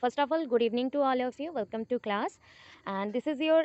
First of all, good evening to all of you. Welcome to class. And this is your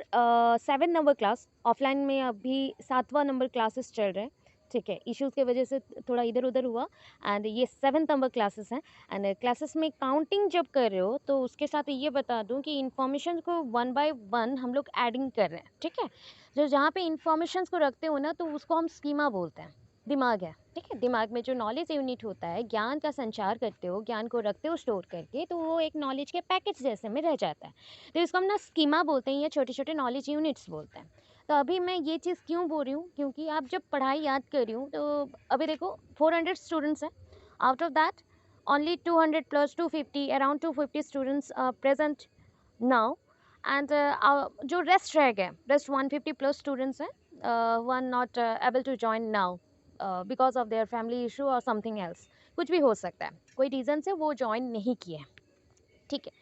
7 number class. Offline में अभी 7वां number classes चल रहे हैं. ठीक है, इश्यूज़ की वजह से थोड़ा इधर उधर हुआ. एंड ये 7th नंबर क्लासेस हैं. एंड क्लासेस में काउंटिंग जब कर रहे हो तो उसके साथ ये बता दूं कि इन्फॉर्मेशन को 1 बाय 1 हम लोग एडिंग कर रहे हैं. ठीक है, जो जहाँ पे इन्फॉर्मेशन को रखते हो ना, तो उसको हम स्कीमा बोलते हैं. दिमाग है, ठीक है, दिमाग में जो नॉलेज यूनिट होता है, ज्ञान का संचार करते हो, ज्ञान को रखते हो स्टोर करके, तो वो एक नॉलेज के पैकेज जैसे में रह जाता है. तो इसको हम ना स्कीमा बोलते हैं या छोटे छोटे नॉलेज यूनिट्स बोलते हैं. तो अभी मैं ये चीज़ क्यों बोल रही हूँ, क्योंकि आप जब पढ़ाई याद कर रही हूँ, तो अभी देखो 400 स्टूडेंट्स हैं. Out of that only 200 plus 250 around 250 students present now. And जो रेस्ट रह गए, रेस्ट 150 प्लस स्टूडेंट्स हैं, who are not able to join now because of their family issue और समथिंग एल्स. कुछ भी हो सकता है, कोई रीज़न से वो ज्वाइन नहीं किए. ठीक है,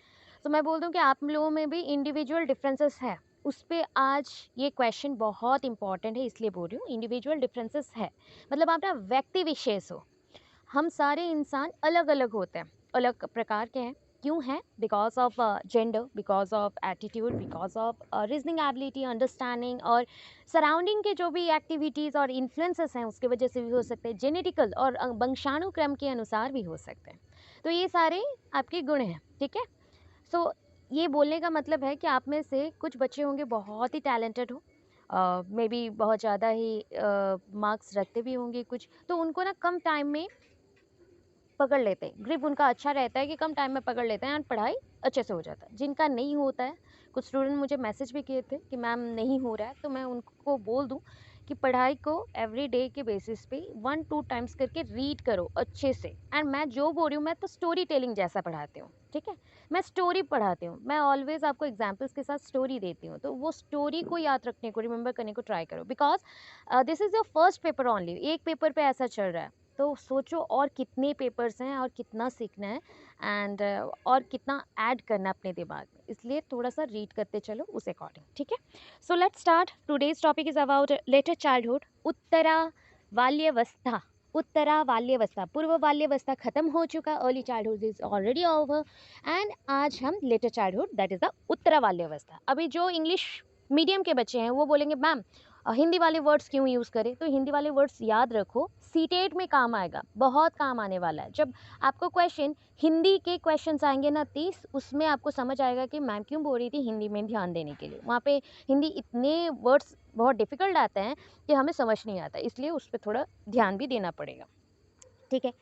तो मैं बोल दूं कि आप लोगों में भी इंडिविजुअल डिफरेंसेस है. उस पर आज ये क्वेश्चन बहुत इंपॉर्टेंट है, इसलिए बोल रही हूँ. इंडिविजुअल डिफरेंसेस है मतलब आप ना व्यक्ति विशेष हो. हम सारे इंसान अलग अलग होते हैं, अलग प्रकार के हैं. क्यों हैं? Because of gender, because of attitude, because of reasoning ability, understanding और सराउंडिंग के जो भी एक्टिविटीज़ और इन्फ्लुएंसेस हैं उसकी वजह से भी हो सकते हैं. जेनेटिकल और वंशानुक्रम के अनुसार भी हो सकते हैं. तो ये सारे आपके गुण हैं. ठीक है, सो ये बोलने का मतलब है कि आप में से कुछ बच्चे होंगे बहुत ही टैलेंटेड हो, मे बी बहुत ज़्यादा ही मार्क्स रखते भी होंगे कुछ, तो उनको ना कम टाइम में पकड़ लेते हैं. ग्रिप उनका अच्छा रहता है कि कम टाइम में पकड़ लेते हैं एंड पढ़ाई अच्छे से हो जाता है. जिनका नहीं होता है, कुछ स्टूडेंट मुझे मैसेज भी किए थे कि मैम नहीं हो रहा है, तो मैं उनको बोल दूं कि पढ़ाई को एवरी डे के बेसिस पे 1-2 टाइम्स करके रीड करो अच्छे से. एंड मैं जो बोल रही हूँ, मैं तो स्टोरी टेलिंग जैसा पढ़ाती हूँ. ठीक है, मैं स्टोरी पढ़ाती हूँ. मैं ऑलवेज आपको एग्जाम्पल्स के साथ स्टोरी देती हूँ, तो वो स्टोरी को याद रखने को, रिमेंबर करने को ट्राई करो. Because this is your first paper only. एक पेपर पे ऐसा चल रहा है, तो सोचो और कितने पेपर्स हैं और कितना सीखना है एंड और कितना ऐड करना है अपने दिमाग में. इसलिए थोड़ा सा रीड करते चलो उस अकॉर्डिंग. ठीक है, so let's start. Today's topic is about later childhood. Uttara बाल्यावस्था. उत्तरा बाल्यावस्था, पूर्व बाल्यावस्था खत्म हो चुका, early childhood is already over. And आज हम letter childhood, that is the Uttara बाल्यावस्था. अभी जो इंग्लिश मीडियम के बच्चे हैं वो बोलेंगे मैम हिंदी वाले वर्ड्स क्यों यूज़ करें. तो हिंदी वाले वर्ड्स याद रखो, सीटेट में काम आएगा, बहुत काम आने वाला है. जब आपको क्वेश्चन हिंदी के क्वेश्चंस आएंगे ना 30, उसमें आपको समझ आएगा कि मैम क्यों बोल रही थी हिंदी में ध्यान देने के लिए. वहाँ पे हिंदी इतने वर्ड्स बहुत डिफ़िकल्ट आते हैं कि हमें समझ नहीं आता, इसलिए उस पर थोड़ा ध्यान भी देना पड़ेगा. ठीक है,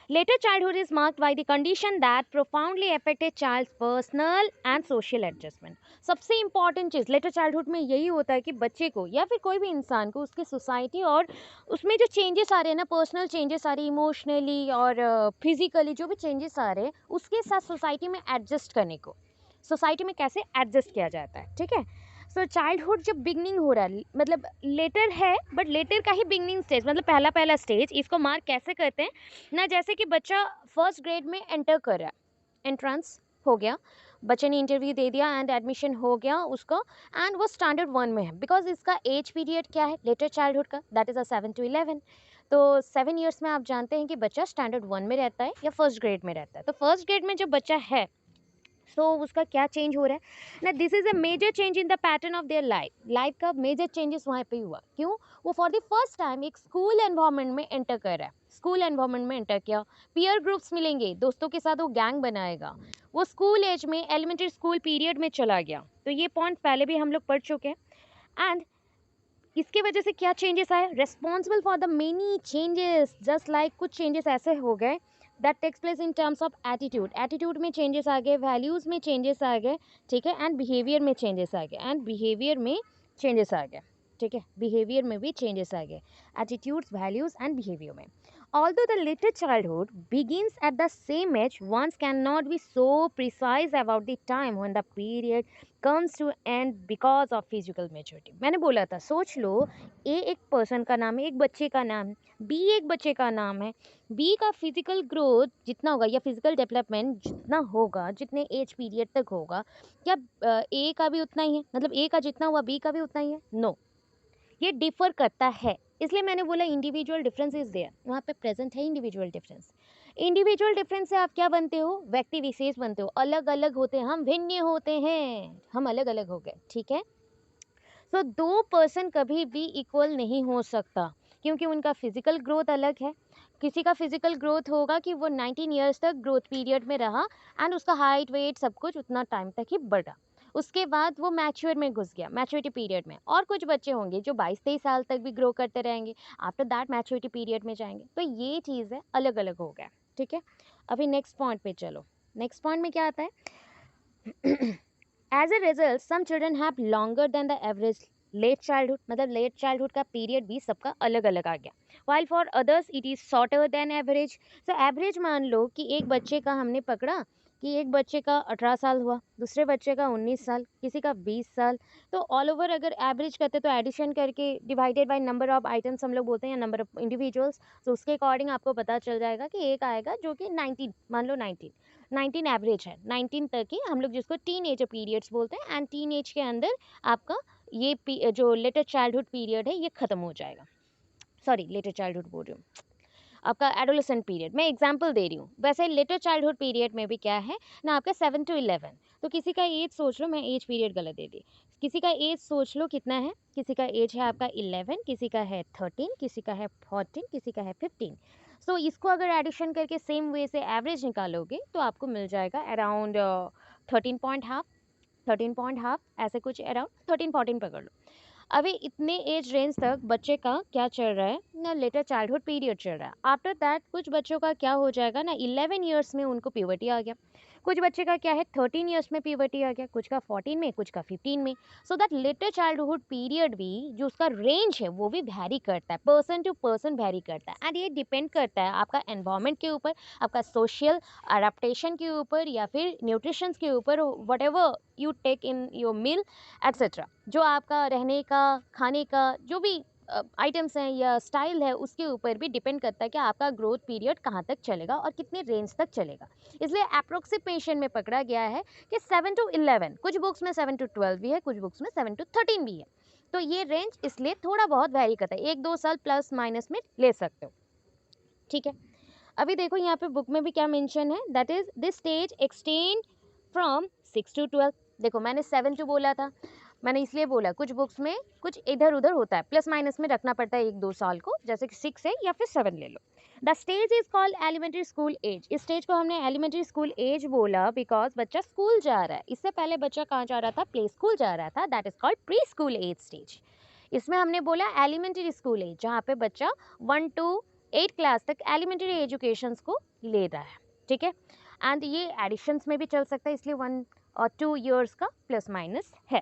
later childhood is marked by the condition that profoundly affect a child's personal and social adjustment. सबसे इंपॉर्टेंट चीज़ लेटर चाइल्डहुड में यही होता है कि बच्चे को या फिर कोई भी इंसान को उसकी सोसाइटी और उसमें जो चेंजेस आ रहे हैं ना, पर्सनल चेंजेस आ रही है, इमोशनली और फिजिकली जो भी चेंजेस आ रहे हैं, उसके साथ सोसाइटी में एडजस्ट करने को, सोसाइटी में कैसे एडजस्ट किया जाता है. ठीक है, सो चाइल्डहुड जब बिगनिंग हो रहा है, मतलब लेटर है बट लेटर का ही बिगनिंग स्टेज, मतलब पहला पहला स्टेज. इसको मार्क कैसे करते हैं ना, जैसे कि बच्चा फर्स्ट ग्रेड में एंटर कर रहा है, एंट्रेंस हो गया, बच्चे ने इंटरव्यू दे दिया एंड एडमिशन हो गया उसका, एंड वो स्टैंडर्ड 1 में है. बिकॉज इसका एज पीरियड क्या है लेटर चाइल्डहुड का, दैट इज़ अ 7 to 11. तो 7 ईयर्स में आप जानते हैं कि बच्चा स्टैंडर्ड 1 में रहता है या फर्स्ट ग्रेड में रहता है. तो फर्स्ट ग्रेड में जब बच्चा है, सो उसका क्या चेंज हो रहा है ना, this is a major change in the pattern of their life. Life का मेजर चेंजेस वहाँ पे हुआ. क्यों? वो फॉर द फर्स्ट टाइम एक स्कूल एनवायरनमेंट में एंटर कर रहा है. स्कूल एनवायरनमेंट में एंटर किया, पीयर ग्रुप्स मिलेंगे, दोस्तों के साथ वो गैंग बनाएगा. वो स्कूल एज में एलिमेंट्री स्कूल पीरियड में चला गया. तो ये पॉइंट पहले भी हम लोग पढ़ चुके हैं. एंड इसकी वजह से क्या चेंजेस आए, responsible for the many changes, just like कुछ चेंजेस ऐसे हो गए that takes place in terms of attitude. Attitude में चेंजेस आ गए, वैल्यूज़ में चेंजेस आ गए. ठीक है, एंड बिहेवियर में चेंजेस आ गए, एंड बिहेवियर में चेंजेस आ गए. ठीक है, बिहेवियर में भी चेंजेस आ गए, एटीट्यूड्स, वैल्यूज़ एंड बिहेवियर में. Although the later childhood begins at the same age, one cannot be so precise about the time when the period comes to end because of physical maturity. मैंने बोला था, सोच लो, ए एक person का नाम है, एक बच्चे का नाम है, बी एक बच्चे का नाम है. बी का फिजिकल ग्रोथ जितना होगा या फिजिकल डेवलपमेंट जितना होगा, जितने एज पीरियड तक होगा, क्या ए का भी उतना ही है? मतलब ए का जितना हुआ बी का भी उतना ही है? नो. ये डिफर करता है, इसलिए मैंने बोला इंडिविजुअल डिफरेंस इज देयर, वहाँ पे प्रेजेंट है इंडिविजुअल डिफरेंस। इंडिविजुअल डिफरेंस से आप क्या बनते हो, व्यक्ति विशेष बनते हो, अलग अलग होते हैं, हम भिन्न होते हैं, हम अलग अलग हो गए, ठीक है। सो दो पर्सन कभी भी इक्वल नहीं हो सकता, क्योंकि उनका फिजिकल ग्रोथ अलग है। किसी का फिजिकल ग्रोथ होगा कि वो 19 ईयर्स तक ग्रोथ पीरियड में रहा एंड उसका हाइट वेट सब कुछ उतना टाइम तक ही बढ़ा, उसके बाद वो मैच्योर में घुस गया, मैच्योरिटी पीरियड में। और कुछ बच्चे होंगे जो 22-23 साल तक भी ग्रो करते रहेंगे, आफ्टर दैट मैच्योरिटी पीरियड में जाएंगे। तो ये चीज़ है, अलग अलग हो गया, ठीक है। अभी नेक्स्ट पॉइंट पे चलो। नेक्स्ट पॉइंट में क्या आता है as a result some children have longer than the average late childhood, मतलब लेट चाइल्डहुड का पीरियड भी सबका अलग अलग आ गया, while for others it is shorter than average. So average मान लो कि एक बच्चे का हमने पकड़ा कि एक बच्चे का 18 साल हुआ, दूसरे बच्चे का 19 साल, किसी का 20 साल। तो ऑल ओवर अगर एवरेज करते तो एडिशन करके divided by number of items हम लोग बोलते हैं, या नंबर ऑफ इंडिविजुअल्स, तो उसके अकॉर्डिंग आपको पता चल जाएगा कि एक आएगा जो कि 19, मान लो 19 एवरेज है, 19 तक ही हम लोग जिसको टीन एज पीरियड्स बोलते हैं, एंड टीन एज के अंदर आपका ये जो लेटर चाइल्डहुड पीरियड है ये खत्म हो जाएगा। सॉरी, लेटर चाइल्डहुड बोल रही हूँ, आपका एडोलेसेंट पीरियड, मैं एग्जांपल दे रही हूँ। वैसे लेटर चाइल्डहुड पीरियड में भी क्या है ना, आपका 7 to 11। तो किसी का एज सोच लो, मैं एज पीरियड गलत दे दी, किसी का एज सोच लो कितना है, किसी का एज है आपका 11, किसी का है 13, किसी का है 14, किसी का है 15। सो इसको अगर एडिशन करके सेम वे से एवरेज निकालोगे तो आपको मिल जाएगा अराउंड 13.5, 13.5 ऐसे कुछ, अराउंड 13-14 पकड़ लो। अभी इतने एज रेंज तक बच्चे का क्या चल रहा है ना, लेटर चाइल्डहुड पीरियड चल रहा है। आफ्टर दैट कुछ बच्चों का क्या हो जाएगा ना, 11 ईयर्स में उनको प्यूबर्टी आ गया, कुछ बच्चे का क्या है 13 ईयर्स में प्यूबर्टी आ गया, कुछ का 14 में, कुछ का 15 में। So that letter childhood period भी जो उसका रेंज है वो भी वैरी करता है, पर्सन टू पर्सन वैरी करता है, एंड ये डिपेंड करता है आपका एनवायरमेंट के ऊपर, आपका सोशल अडेप्टेशन के ऊपर, या फिर न्यूट्रिशंस के ऊपर, whatever you take in your meal etcetera. जो आपका रहने का, खाने का जो भी आइटम्स हैं या स्टाइल है, उसके ऊपर भी डिपेंड करता है कि आपका ग्रोथ पीरियड कहाँ तक चलेगा और कितने रेंज तक चलेगा। इसलिए अप्रोक्सीमेशन में पकड़ा गया है कि 7 to 11, कुछ बुक्स में 7 to 12 भी है, कुछ बुक्स में 7 to 13 भी है। तो ये रेंज इसलिए थोड़ा बहुत वैरी करता है, 1-2 साल प्लस माइनस में ले सकते हो, ठीक है। अभी देखो यहाँ पे बुक में भी क्या मेंशन है, that is this stage extend from 6 to 12। देखो मैंने 7 to बोला था, मैंने इसलिए बोला कुछ बुक्स में कुछ इधर उधर होता है, प्लस माइनस में रखना पड़ता है 1-2 साल को, जैसे कि 6 है या फिर 7 ले लो। The stage is called elementary school age. इस स्टेज को हमने एलिमेंट्री स्कूल एज बोला बिकॉज बच्चा स्कूल जा रहा है, इससे पहले बच्चा कहाँ जा रहा था, प्ले स्कूल जा रहा था, that is called preschool age stage. इसमें हमने बोला एलिमेंट्री स्कूल एज, जहाँ पे बच्चा 1 to 8 क्लास तक एलिमेंट्री एजुकेशन को ले रहा है, ठीक है। एंड ये एडिशंस में भी चल सकता है, इसलिए 1 और 2 ईयर्स का प्लस माइनस है।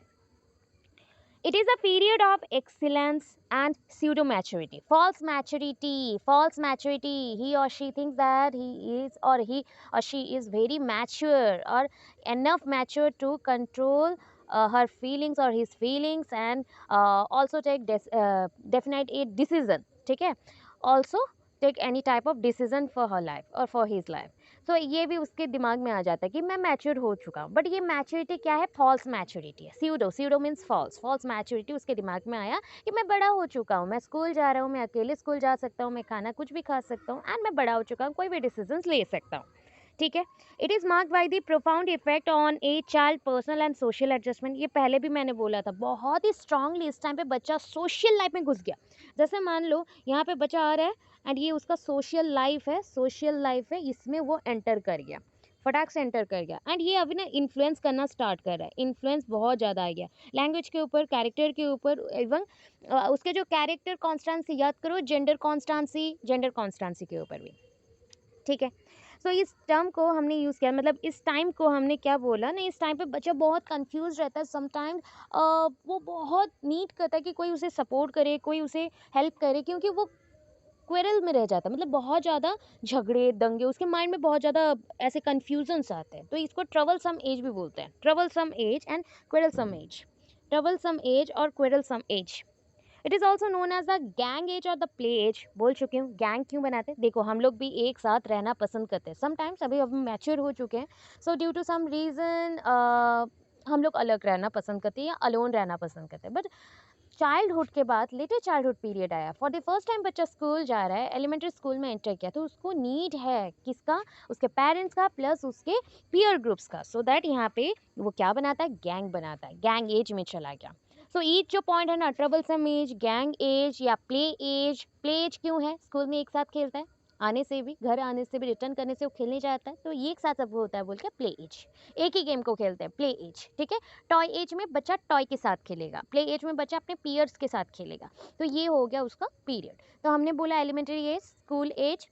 It is a period of excellence and pseudo maturity. False maturity, false maturity. He or she thinks that he is or he or she is very mature or enough mature to control her feelings or his feelings, and also take definite a decision. ठीक है? Also take any type of decision for her life or for his life. तो ये भी उसके दिमाग में आ जाता है कि मैं मैच्योर हो चुका हूँ, बट ये मैच्योरिटी क्या है, फॉल्स मैच्योरिटी है। Pseudo, pseudo means false, false maturity उसके दिमाग में आया कि मैं बड़ा हो चुका हूँ, मैं स्कूल जा रहा हूँ, मैं अकेले स्कूल जा सकता हूँ, मैं खाना कुछ भी खा सकता हूँ, एंड मैं बड़ा हो चुका हूँ, कोई भी डिसीजंस ले सकता हूँ, ठीक है। It is marked by the profound effect on a child personal and social adjustment. ये पहले भी मैंने बोला था, बहुत ही स्ट्रांगली इस टाइम पे बच्चा सोशल लाइफ में घुस गया। जैसे मान लो यहाँ पे बच्चा आ रहा है एंड ये उसका सोशल लाइफ है, सोशल लाइफ है, इसमें वो एंटर कर गया, फटाक से एंटर कर गया, एंड ये अभी ना इन्फ्लुएंस करना स्टार्ट कर रहा है, इन्फ्लुएंस बहुत ज़्यादा आ गया लैंग्वेज के ऊपर, कैरेक्टर के ऊपर, एवं उसके जो कैरेक्टर कॉन्स्टेंसी, याद करो जेंडर कॉन्स्टेंसी के ऊपर भी, ठीक है। सो इस टर्म को हमने यूज़ किया, मतलब इस टाइम को हमने क्या बोला ना, इस टाइम पे बच्चा बहुत कंफ्यूज रहता है समटाइम्स, वो बहुत नीड करता है कि कोई उसे सपोर्ट करे, कोई उसे हेल्प करे, क्योंकि वो क्वेरल में रह जाता है, मतलब बहुत ज़्यादा झगड़े दंगे उसके माइंड में, बहुत ज़्यादा ऐसे कन्फ्यूजन्स आते हैं। तो इसको ट्रबल सम एज भी बोलते हैं, troublesome age and quarrelsome age, troublesome age और quarrelsome age. It is also known as the gang age और द प्ले एज। बोल चुकी हूँ गैंग क्यों बनाते हैं, देखो हम लोग भी एक साथ रहना पसंद करते हैं, समटाइम्स अभी हम मैच्योर हो चुके हैं, so due to some reason हम लोग अलग रहना पसंद करते हैं या अलोन रहना पसंद करते हैं, बट चाइल्डहुड के बाद लेटर चाइल्डहुड पीरियड आया, फॉर द फर्स्ट टाइम बच्चा स्कूल जा रहा है, एलिमेंट्री स्कूल में एंटर किया, तो उसको नीड है किसका, उसके पेरेंट्स का प्लस उसके पीयर ग्रुप्स का, सो दैट यहाँ पे वो क्या बनाता है, गैंग बनाता है, गैंग एज में चला गया। सो ईच जो पॉइंट है ना, ट्रबल सम एज, गैंग एज या प्ले एज। प्ले एज क्यों है, स्कूल में एक साथ खेलता है, आने से भी, घर आने से भी, रिटर्न करने से वो खेलने जाता है, तो ये एक साथ सब होता है बोल के प्ले एज, एक ही गेम को खेलते हैं, प्ले एज, ठीक है। टॉय एज में बच्चा टॉय के साथ खेलेगा, प्ले एज में बच्चा अपने पीयर्स के साथ खेलेगा, तो ये हो गया उसका पीरियड। तो हमने बोला elementary age, school age,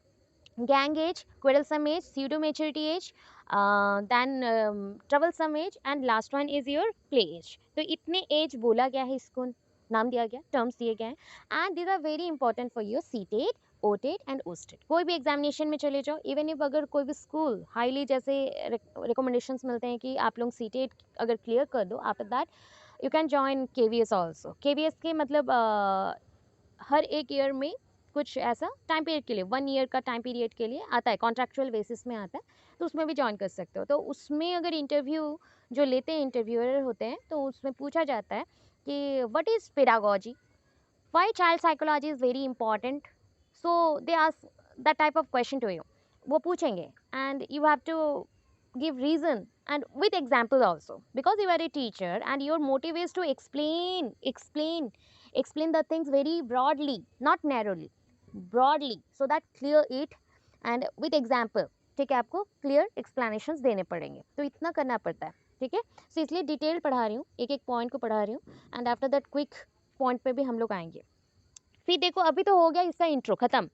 gang age, quarrelsome age, pseudo maturity age, then troublesome age, and last one is your play age. तो इतने एज बोला गया है, इसको नाम दिया गया, टर्म्स दिए गए हैं, and these are very important for your CTET, OTET and OSSTET. कोई भी एग्जामिनेशन में चले जाओ, इवन इफ अगर कोई भी स्कूल हाईली जैसे रिकमेंडेशंस मिलते हैं कि आप लोग सीटेड अगर क्लियर कर दो, after that you can join KVS also. KVS के मतलब हर एक ईयर में कुछ ऐसा टाइम पीरियड के लिए, 1 ईयर का टाइम पीरियड के लिए आता है, कॉन्ट्रैक्चुअल बेसिस में आता है, तो उसमें भी ज्वाइन कर सकते हो। तो उसमें अगर इंटरव्यू जो लेते हैं, इंटरव्यूअर होते हैं, तो उसमें पूछा जाता है कि what is pedagogy, why child psychology is very important, so they ask that type of question to you, वो पूछेंगे, and you have to give reason and with example also, because you are a teacher and your motive is to explain the things very broadly, not narrowly, broadly, so that clear it and with example, ठीक है, आपको clear explanations देने पड़ेंगे, तो इतना करना पड़ता है, ठीक है। सो इसलिए डिटेल पढ़ा रही हूँ, एक एक पॉइंट को पढ़ा रही हूँ, and after that quick point पे भी हम लोग आएंगे। फिर देखो, अभी तो हो गया इसका इंट्रो खत्म,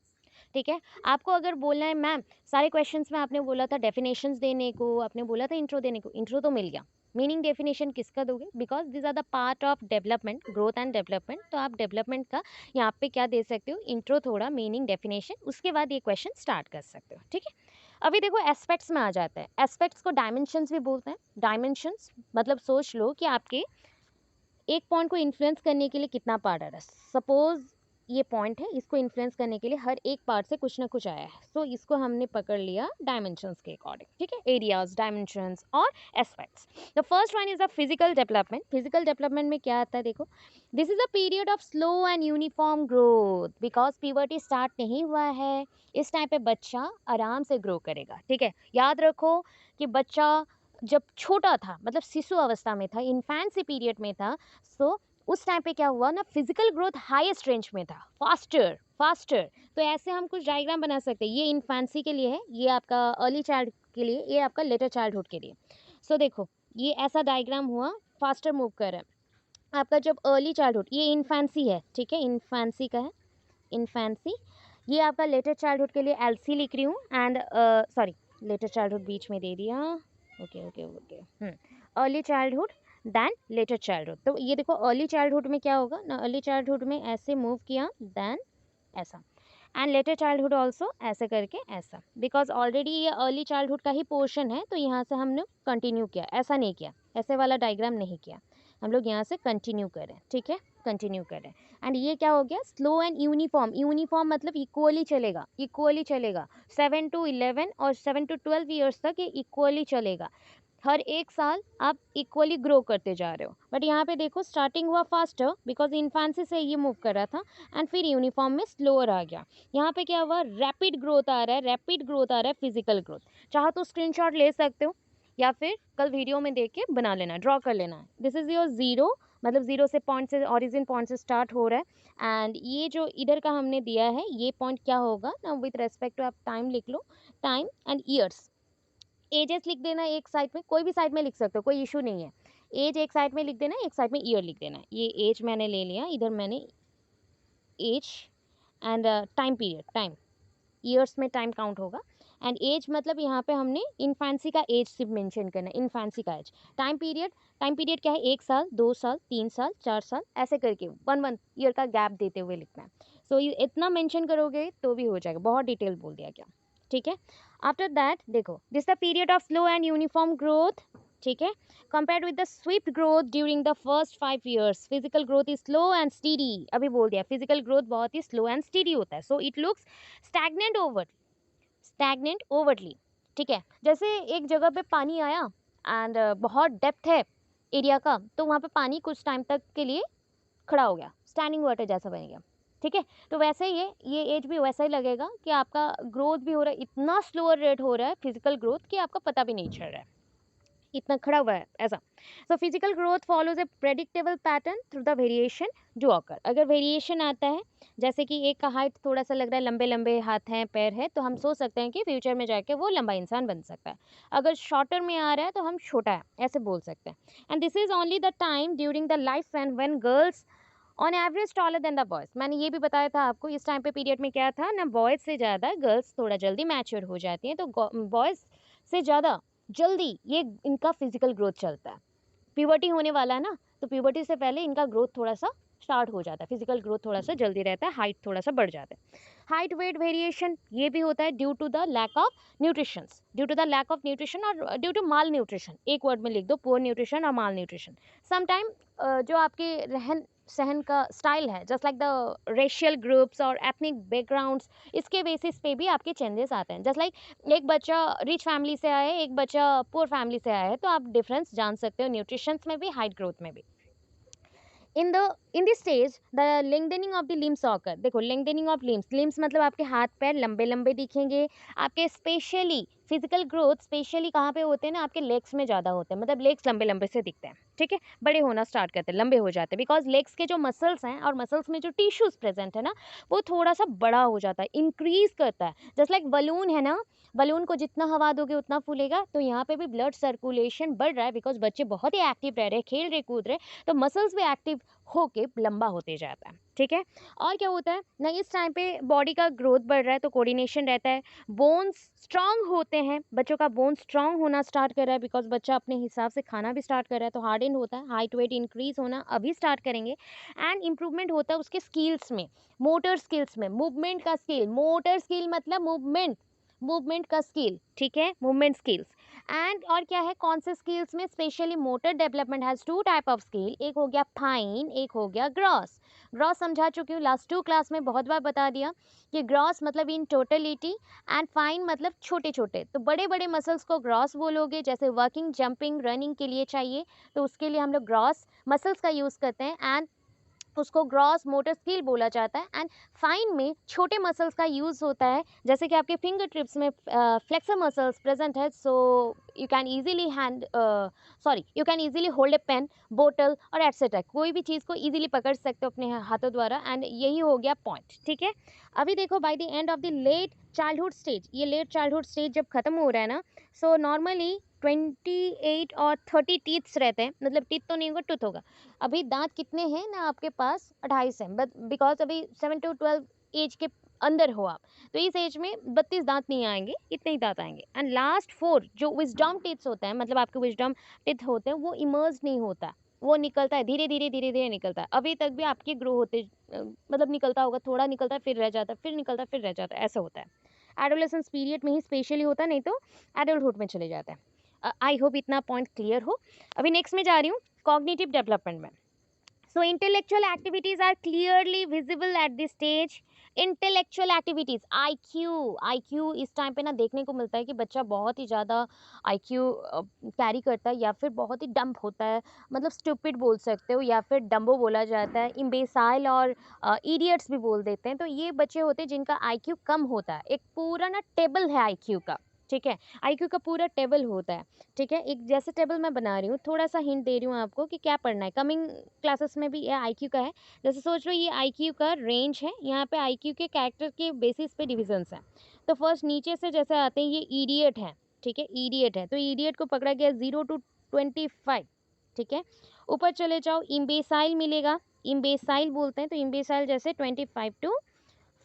ठीक है। आपको अगर बोलना है मैम सारे क्वेश्चंस में आपने बोला था डेफिनेशंस देने को, आपने बोला था इंट्रो देने को, इंट्रो तो मिल गया, मीनिंग डेफिनेशन किसका दोगे, because this are the part of development, growth and development, तो आप डेवलपमेंट का यहाँ पे क्या दे सकते हो, इंट्रो थोड़ा, मीनिंग डेफिनेशन, उसके बाद ये क्वेश्चन स्टार्ट कर सकते हो, ठीक है। अभी देखो एस्पेक्ट्स में आ जाता है, एस्पेक्ट्स को डायमेंशंस भी बोलते हैं। डायमेंशंस मतलब सोच लो कि आपके एक पॉइंट को इन्फ्लुएंस करने के लिए कितना पार्ट आ रहा है, सपोज ये पॉइंट है, इसको इन्फ्लुएंस करने के लिए हर एक पार्ट से कुछ ना कुछ आया है, सो इसको हमने पकड़ लिया डायमेंशंस के अकॉर्डिंग, ठीक है, एरियाज, डायमेंशंस और aspects. The first one is the physical development. Physical development में क्या आता है, देखो, this is a period of slow and uniform growth, because puberty start नहीं हुआ है, इस टाइम पे बच्चा आराम से ग्रो करेगा, ठीक है। याद रखो कि बच्चा जब छोटा था, मतलब शिशु अवस्था में था, इन्फेंसी पीरियड में था, सो उस टाइम पे क्या हुआ ना, फिजिकल ग्रोथ हाईएस्ट रेंज में था, फास्टर फास्टर। तो ऐसे हम कुछ डायग्राम बना सकते हैं, ये इन्फेंसी के लिए है, ये आपका अर्ली चाइल्ड के लिए, ये आपका लेटर चाइल्डहुड के लिए। सो देखो ये ऐसा डायग्राम हुआ, फास्टर मूव कर रहा है आपका जब अर्ली चाइल्डहुड, ये इन्फेंसी है, ठीक है, इन्फेंसी का है, इन्फेंसी। ये आपका लेटर चाइल्डहुड के लिए एलसी लिख रही हूँ, एंड सॉरी लेटर चाइल्डहुड बीच में दे दिया, okay okay okay, early childhood then later childhood. तो ये देखो अर्ली चाइल्डहुड में क्या होगा ना, अर्ली चाइल्डहुड में ऐसे मूव किया, देन ऐसा, एंड लेटर चाइल्डहुड ऑल्सो ऐसे करके ऐसा, बिकॉज ऑलरेडी ये अर्ली चाइल्डहुड का ही पोर्शन है, तो यहाँ से हमने कंटिन्यू किया, ऐसा नहीं किया, ऐसे वाला डायग्राम नहीं किया, हम लोग यहाँ से कंटिन्यू करें, ठीक है, कंटिन्यू करें। एंड ये क्या हो गया, स्लो एंड यूनिफॉर्म, यूनिफॉर्म मतलब इक्वली चलेगा, इक्वली चलेगा, 7 to 11 और 7 to 12 ईयर्स तक ये इक्वली चलेगा, हर एक साल आप इक्वली ग्रो करते जा रहे हो। बट यहाँ पे देखो स्टार्टिंग हुआ फास्टर, बिकॉज इन्फेंसी से ये मूव कर रहा था, एंड फिर यूनिफॉर्म में स्लोअर आ गया। यहाँ पे क्या हुआ, रैपिड ग्रोथ आ रहा है, रैपिड ग्रोथ आ रहा है, फिजिकल ग्रोथ। चाहो तो स्क्रीनशॉट ले सकते हो, या फिर कल वीडियो में देख के बना लेना, ड्रॉ कर लेना। दिस इज़ योर जीरो, मतलब जीरो से पॉइंट से, ऑरिजिन पॉइंट से स्टार्ट हो रहा है, एंड ये जो इधर का हमने दिया है, ये पॉइंट क्या होगा ना, विथ रेस्पेक्ट टू आप टाइम लिख लो, टाइम एंड ईयर्स। एजेस लिख देना एक साइड में, कोई भी साइड में लिख सकते हो, कोई इशू नहीं है, एज एक साइड में लिख देना, एक साइड में ईयर लिख देना। ये एज मैंने ले लिया, इधर मैंने age, and time period, time, years में टाइम काउंट होगा, एंड एज मतलब यहाँ पे हमने इन्फेंसी का एज सिर्फ मेंशन करना है, इन्फेंसी का एज। टाइम पीरियड क्या है, 1 साल, 2 साल, 3 साल, 4 साल, ऐसे करके 1 ईयर का गैप देते हुए लिखना है। सो इतना मेंशन करोगे तो भी हो जाएगा, बहुत डिटेल बोल दिया क्या, ठीक है। आफ्टर दैट देखो, this the period of slow and uniform growth, ठीक है, compared with the swift growth during the first 5 years, physical growth is slow and steady। अभी बोल दिया physical growth बहुत ही slow and steady होता है, so it looks stagnant overtly, ठीक है। जैसे एक जगह पे पानी आया एंड बहुत डेप्थ है एरिया का, तो वहाँ पे पानी कुछ टाइम तक के लिए खड़ा हो गया, स्टैंडिंग वाटर जैसा बन गया, ठीक है। तो वैसे ही ये एज भी वैसा ही लगेगा कि आपका ग्रोथ भी हो रहा है, इतना स्लोअर रेट हो रहा है फिजिकल ग्रोथ कि आपका पता भी नहीं चल रहा है, इतना खड़ा हुआ है ऐसा। So physical growth follows A predictable pattern through the variation जो ऑकर। अगर वेरिएशन आता है, जैसे कि एक का हाइट थोड़ा सा लग रहा है, लंबे लंबे हाथ हैं पैर है, तो हम सोच सकते हैं कि फ्यूचर में जाके वो लंबा इंसान बन सकता है। अगर शॉर्टर में आ रहा है तो हम छोटा है ऐसे बोल सकते हैं। And this is only the time during the life when girls on average taller than the boys. मैंने ये भी बताया था आपको, इस टाइम पे पीरियड में क्या था ना, बॉयज़ से ज़्यादा गर्ल्स थोड़ा जल्दी मैच्योर हो जाती हैं, तो बॉयज़ से ज़्यादा जल्दी ये इनका फिजिकल ग्रोथ चलता है। प्यूबर्टी होने वाला है ना, तो प्यूबर्टी से पहले इनका ग्रोथ थोड़ा सा स्टार्ट हो जाता है, फिजिकल ग्रोथ थोड़ा सा जल्दी रहता है, हाइट थोड़ा सा बढ़ जाता है। हाइट वेट वेरिएशन ये भी होता है due to the lack of nutrition, due to the lack of nutrition और ड्यू टू माल न्यूट्रिशन। एक वर्ड में लिख दो, पुअर न्यूट्रिशन और माल न्यूट्रिशन। समटाइम जो आपके रहन सहन का स्टाइल है, just like the racial groups और एथनिक बैकग्राउंड्स, इसके बेसिस पे भी आपके चेंजेस आते हैं। जस्ट लाइक एक बच्चा रिच फैमिली से आया है, एक बच्चा पुअर फैमिली से आया है, तो आप डिफरेंस जान सकते हो न्यूट्रिशन में भी, हाइट ग्रोथ में भी। in this stage the lengthening of the limbs occur। देखो lengthening of limbs मतलब आपके हाथ पैर लंबे लंबे दिखेंगे आपके। स्पेशली फिजिकल ग्रोथ स्पेशली कहाँ पे होते हैं ना, आपके लेग्स में ज़्यादा होते हैं, मतलब लेग्स लंबे लंबे से दिखते हैं, ठीक है, बड़े होना स्टार्ट करते हैं, लंबे हो जाते हैं, बिकॉज लेग्स के जो मसल्स हैं और मसल्स में जो टिश्यूज प्रेजेंट है ना, वो थोड़ा सा बड़ा हो जाता है, इंक्रीज करता है। जस्ट लाइक बलून है ना, बलून को जितना हवा दोगे उतना फूलेगा, तो यहाँ पे भी ब्लड सर्कुलेशन बढ़ रहा है, बिकॉज बच्चे बहुत ही एक्टिव रह रहे हैं, खेल रहे कूद रहे, तो मसल्स भी एक्टिव होके लंबा होते जाता है, ठीक है। और क्या होता है ना, इस टाइम पे बॉडी का ग्रोथ बढ़ रहा है तो कोऑर्डिनेशन रहता है, बोन्स स्ट्रांग होते हैं, बच्चों का बोन स्ट्रांग होना स्टार्ट कर रहा है, बिकॉज बच्चा अपने हिसाब से खाना भी स्टार्ट कर रहा है, तो हार्डन होता है, हाइट वेट इंक्रीज होना अभी स्टार्ट करेंगे। एंड इम्प्रूवमेंट होता है उसके स्किल्स में, मोटर स्किल्स में, मूवमेंट का स्किल, मोटर स्किल मतलब मूवमेंट, मूवमेंट का स्किल, ठीक है, मूवमेंट स्किल्स। एंड और क्या है, कौन से स्किल्स में, specially motor development has two type of skill, एक हो गया फाइन, एक हो गया ग्रॉस। ग्रॉस समझा चुकी हूँ लास्ट 2 क्लास में, बहुत बार बता दिया कि ग्रॉस मतलब इन टोटलिटी एंड फाइन मतलब छोटे छोटे। तो बड़े बड़े मसल्स को ग्रॉस बोलोगे, जैसे वर्किंग जंपिंग रनिंग के लिए चाहिए, तो उसके लिए हम लोग ग्रॉस मसल्स का यूज़ करते हैं एंड उसको ग्रॉस मोटर स्किल बोला जाता है। एंड फाइन में छोटे मसल्स का यूज़ होता है, जैसे कि आपके फिंगर टिप्स में फ्लेक्सर मसल्स प्रेजेंट है, so you can easily you can easily hold a pen, बोतल और एटसेट्रा, कोई भी चीज़ को ईजिली पकड़ सकते हो अपने हाथों द्वारा, एंड यही हो गया पॉइंट, ठीक है। अभी देखो by the end of the late childhood stage, ये लेट चाइल्डहुड स्टेज जब खत्म हो रहा है ना, सो नॉर्मली 28 और 30 टीथ्स रहते हैं, मतलब टीथ तो नहीं होगा, टूथ होगा। अभी दांत कितने हैं ना आपके पास, 28 हैं, बट बिकॉज अभी 7 to 12 एज के अंदर हो आप, तो इस एज में 32 दांत नहीं आएंगे, इतने ही दांत आएंगे। एंड लास्ट 4 जो विजडम टीथ्स होते हैं, मतलब आपके विजडम टीथ होते हैं, वो इमर्ज नहीं होता, वो निकलता है धीरे धीरे धीरे धीरे निकलता है, अभी तक भी आपके ग्रो होते मतलब निकलता होगा, थोड़ा निकलता है फिर रह जाता है, फिर निकलता है फिर रह जाता है, ऐसा होता है। एडोलेसेंस पीरियड में ही स्पेशली होता है, नहीं तो एडल्टहुड में चले जाता है। आई होप इतना पॉइंट क्लियर हो। अभी नेक्स्ट में जा रही हूँ, कॉग्निटिव डेवलपमेंट में। So intellectual activities are clearly visible at this stage. Intellectual activities, I Q इस टाइम पे ना देखने को मिलता है कि बच्चा बहुत ही ज़्यादा IQ कैरी करता है, या फिर बहुत ही डम्प होता है, मतलब स्टूपिड बोल सकते हो, या फिर डम्बो बोला जाता है, इम्बेसाइल और इडियट्स भी बोल देते हैं। तो ये बच्चे होते हैं जिनका IQ कम होता है, एक पूरा ना टेबल है IQ का, ठीक है, IQ का पूरा टेबल होता है, ठीक है। एक जैसे टेबल मैं बना रही हूँ, थोड़ा सा हिंट दे रही हूँ आपको कि क्या पढ़ना है, कमिंग क्लासेस में भी ये IQ का है। जैसे सोच लो ये IQ का रेंज है, यहाँ पे IQ के कैरेक्टर के बेसिस पे डिविजन्स हैं। तो फर्स्ट नीचे से जैसे आते हैं, ये इडियट है, ठीक है, इडियट है, तो इडियट को पकड़ा गया 0 to 25, ठीक है। ऊपर चले जाओ, इम्बेसाइल मिलेगा, इम्बेसाइल बोलते हैं, तो इम्बेसाइल जैसे 25 to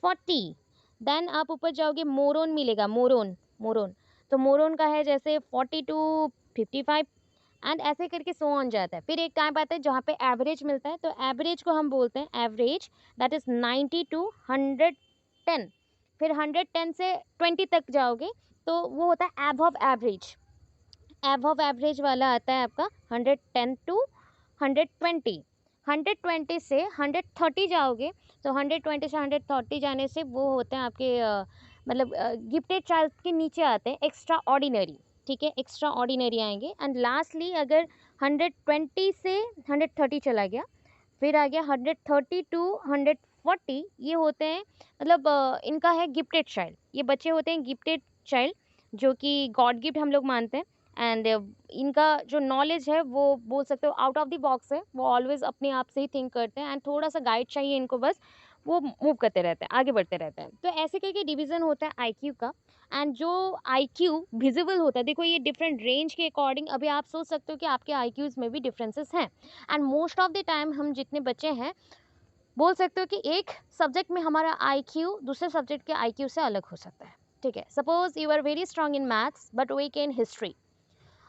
40। देन आप ऊपर जाओगे, मोरोन मिलेगा, मोरोन, तो मोरोन का है जैसे 40 to 55, एंड ऐसे करके सो ऑन जाता है। फिर एक टाइम आता है जहाँ पे एवरेज मिलता है, तो एवरेज को हम बोलते हैं एवरेज, दैट इज 90 to 110। फिर 110 से 20 तक जाओगे तो वो होता है एबव एवरेज, एबव एवरेज वाला आता है आपका 110 to 120। 120 से 130 जाओगे, तो 120 से 130 जाने से वो होते हैं आपके मतलब गिफ्टेड चाइल्ड के नीचे आते हैं एक्स्ट्रा ऑर्डिनरी, ठीक है, एक्स्ट्रा ऑर्डिनरी आएंगे। एंड लास्टली अगर 120 से 130 चला गया, फिर आ गया 130 टू 140, ये होते हैं मतलब इनका है गिफ्टेड चाइल्ड। ये बच्चे होते हैं गिफ्टेड चाइल्ड, जो कि गॉड गिफ्ट हम लोग मानते हैं। एंड इनका जो नॉलेज है वो बोल सकते हो आउट ऑफ द बॉक्स है, वो ऑलवेज अपने आप से ही थिंक करते हैं एंड थोड़ा सा गाइड चाहिए इनको, बस वो मूव करते रहते हैं, आगे बढ़ते रहते हैं। तो ऐसे करके डिवीजन होता है आईक्यू का। एंड जो आईक्यू विजिबल होता है, देखो ये डिफरेंट रेंज के अकॉर्डिंग, अभी आप सोच सकते हो कि आपके आईक्यूज में भी डिफरेंसेस हैं। And most of the time हम जितने बच्चे हैं बोल सकते हो कि एक सब्जेक्ट में हमारा आईक्यू दूसरे सब्जेक्ट के आईक्यू से अलग हो सकता है। ठीक है, suppose you are very strong in maths but weak in history,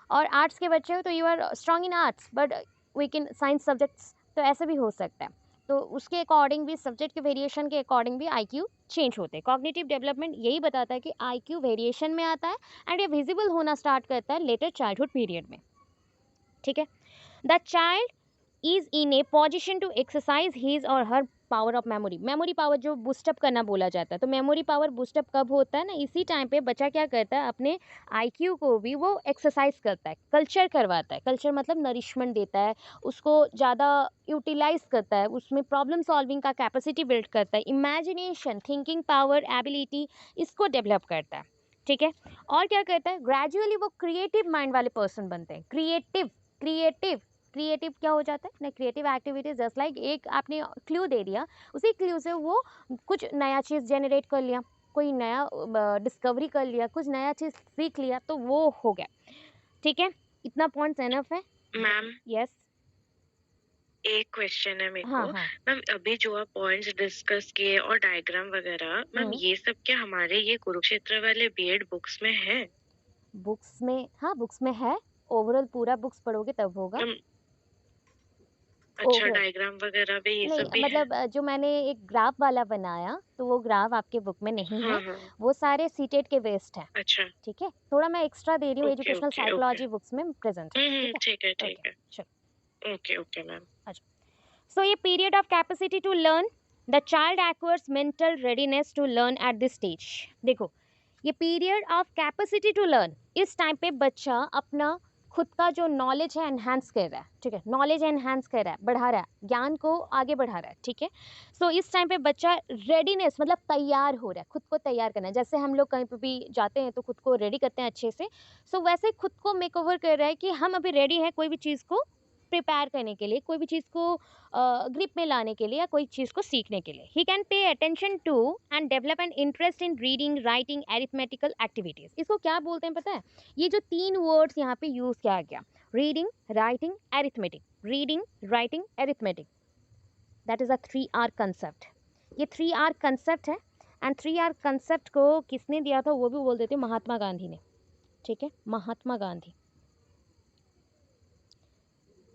और आर्ट्स के बच्चे हो तो you are strong in arts but weak in science subjects, तो ऐसे भी हो सकता है। तो उसके अकॉर्डिंग भी, सब्जेक्ट के वेरिएशन के अकॉर्डिंग भी आईक्यू चेंज होते हैं। कॉग्निटिव डेवलपमेंट यही बताता है कि आईक्यू वेरिएशन में आता है एंड ये विजिबल होना स्टार्ट करता है लेटर चाइल्डहुड पीरियड में। ठीक है, the child is in a position to exercise his or her power of memory. Memory power जो बूस्टअप करना बोला जाता है, तो मेमोरी पावर बूस्टअप कब होता है ना, इसी टाइम पे बच्चा क्या करता है, अपने आईक्यू को भी वो एक्सरसाइज करता है, कल्चर करवाता है। कल्चर मतलब नरिशमेंट देता है उसको, ज़्यादा यूटिलाइज करता है, उसमें प्रॉब्लम सॉल्विंग का कैपेसिटी बिल्ड करता है, इमेजिनेशन, थिंकिंग पावर, एबिलिटी, इसको डेवलप करता है। ठीक है, और क्या करता है, ग्रेजुअली वो क्रिएटिव माइंड वाले पर्सन बनते हैं। क्रिएटिव क्रिएटिव क्रिएटिव क्या हो जाता है ना, क्रिएटिव एक्टिविटीज जस्ट लाइक, एक आपने क्लू दे दिया, उसी क्लू से वो कुछ नया चीज़ जनरेट कर लिया, कोई नया डिस्कवरी कर लिया, कुछ नया चीज़ सीख लिया, तो वो हो गया। ठीक है, इतना पॉइंट्स एनफ है मैम। यस। एक क्वेश्चन है मेरे हाँ को। हाँ। मैम अभी जो आप पॉइंट्स डिस्कस किए और डायग्राम वगैरह, मैम ये सब क्या हमारे ये कुरुक्षेत्र वाले बीएड बुक्स में है? बुक्स में, हाँ बुक्स में है। ओवरऑल पूरा बुक्स पढ़ोगे तब होगा। मैम अच्छा, ओवरऑल डायग्राम वगैरह भी ये सब नहीं, भी है? मतलब जो मैंने एक ग्राफ वाला बनाया, तो वो ग्राफ आपके बुक में नहीं है, हाँ हाँ। वो सारे सीटेड के वेस्ट हैं। अच्छा। ठीक है, थोड़ा मैं एक्स्ट्रा दे रही हूँ, okay educational okay okay. Psychology books में प्रेजेंट है। ठीक है, ठीक है ओके, ठीक है। चलो। Okay okay ma'am. अच्छा, सो ये period of capacity to learn, the child acquires mental readiness to learn at this stage. देखो, ये period of capacity to learn, इस टाइम पे बच्चा अपना खुद का जो नॉलेज है एनहांस कर रहा है। ठीक है, नॉलेज एनहांस कर रहा है, बढ़ा रहा है, ज्ञान को आगे बढ़ा रहा है। ठीक है, सो इस टाइम पे बच्चा रेडीनेस मतलब तैयार हो रहा है, खुद को तैयार करना है। जैसे हम लोग कहीं पे भी जाते हैं तो खुद को रेडी करते हैं अच्छे से, सो वैसे खुद को मेक ओवर कर रहा है कि हम अभी रेडी हैं कोई भी चीज़ को प्रिपेयर करने के लिए, कोई भी चीज़ को ग्रिप में लाने के लिए, या कोई चीज़ को सीखने के लिए। He can pay attention to and develop an interest in reading, writing, arithmetical activities. इसको क्या बोलते हैं पता है? ये जो 3 वर्ड्स यहाँ पे यूज़ किया गया, reading, writing, arithmetic, reading, writing, arithmetic, that is a 3R concept. ये 3R कंसेप्ट है। एंड 3R कंसेप्ट को किसने दिया था वो भी बोल देते हैं, महात्मा गांधी ने। ठीक है, Mahatma Gandhi,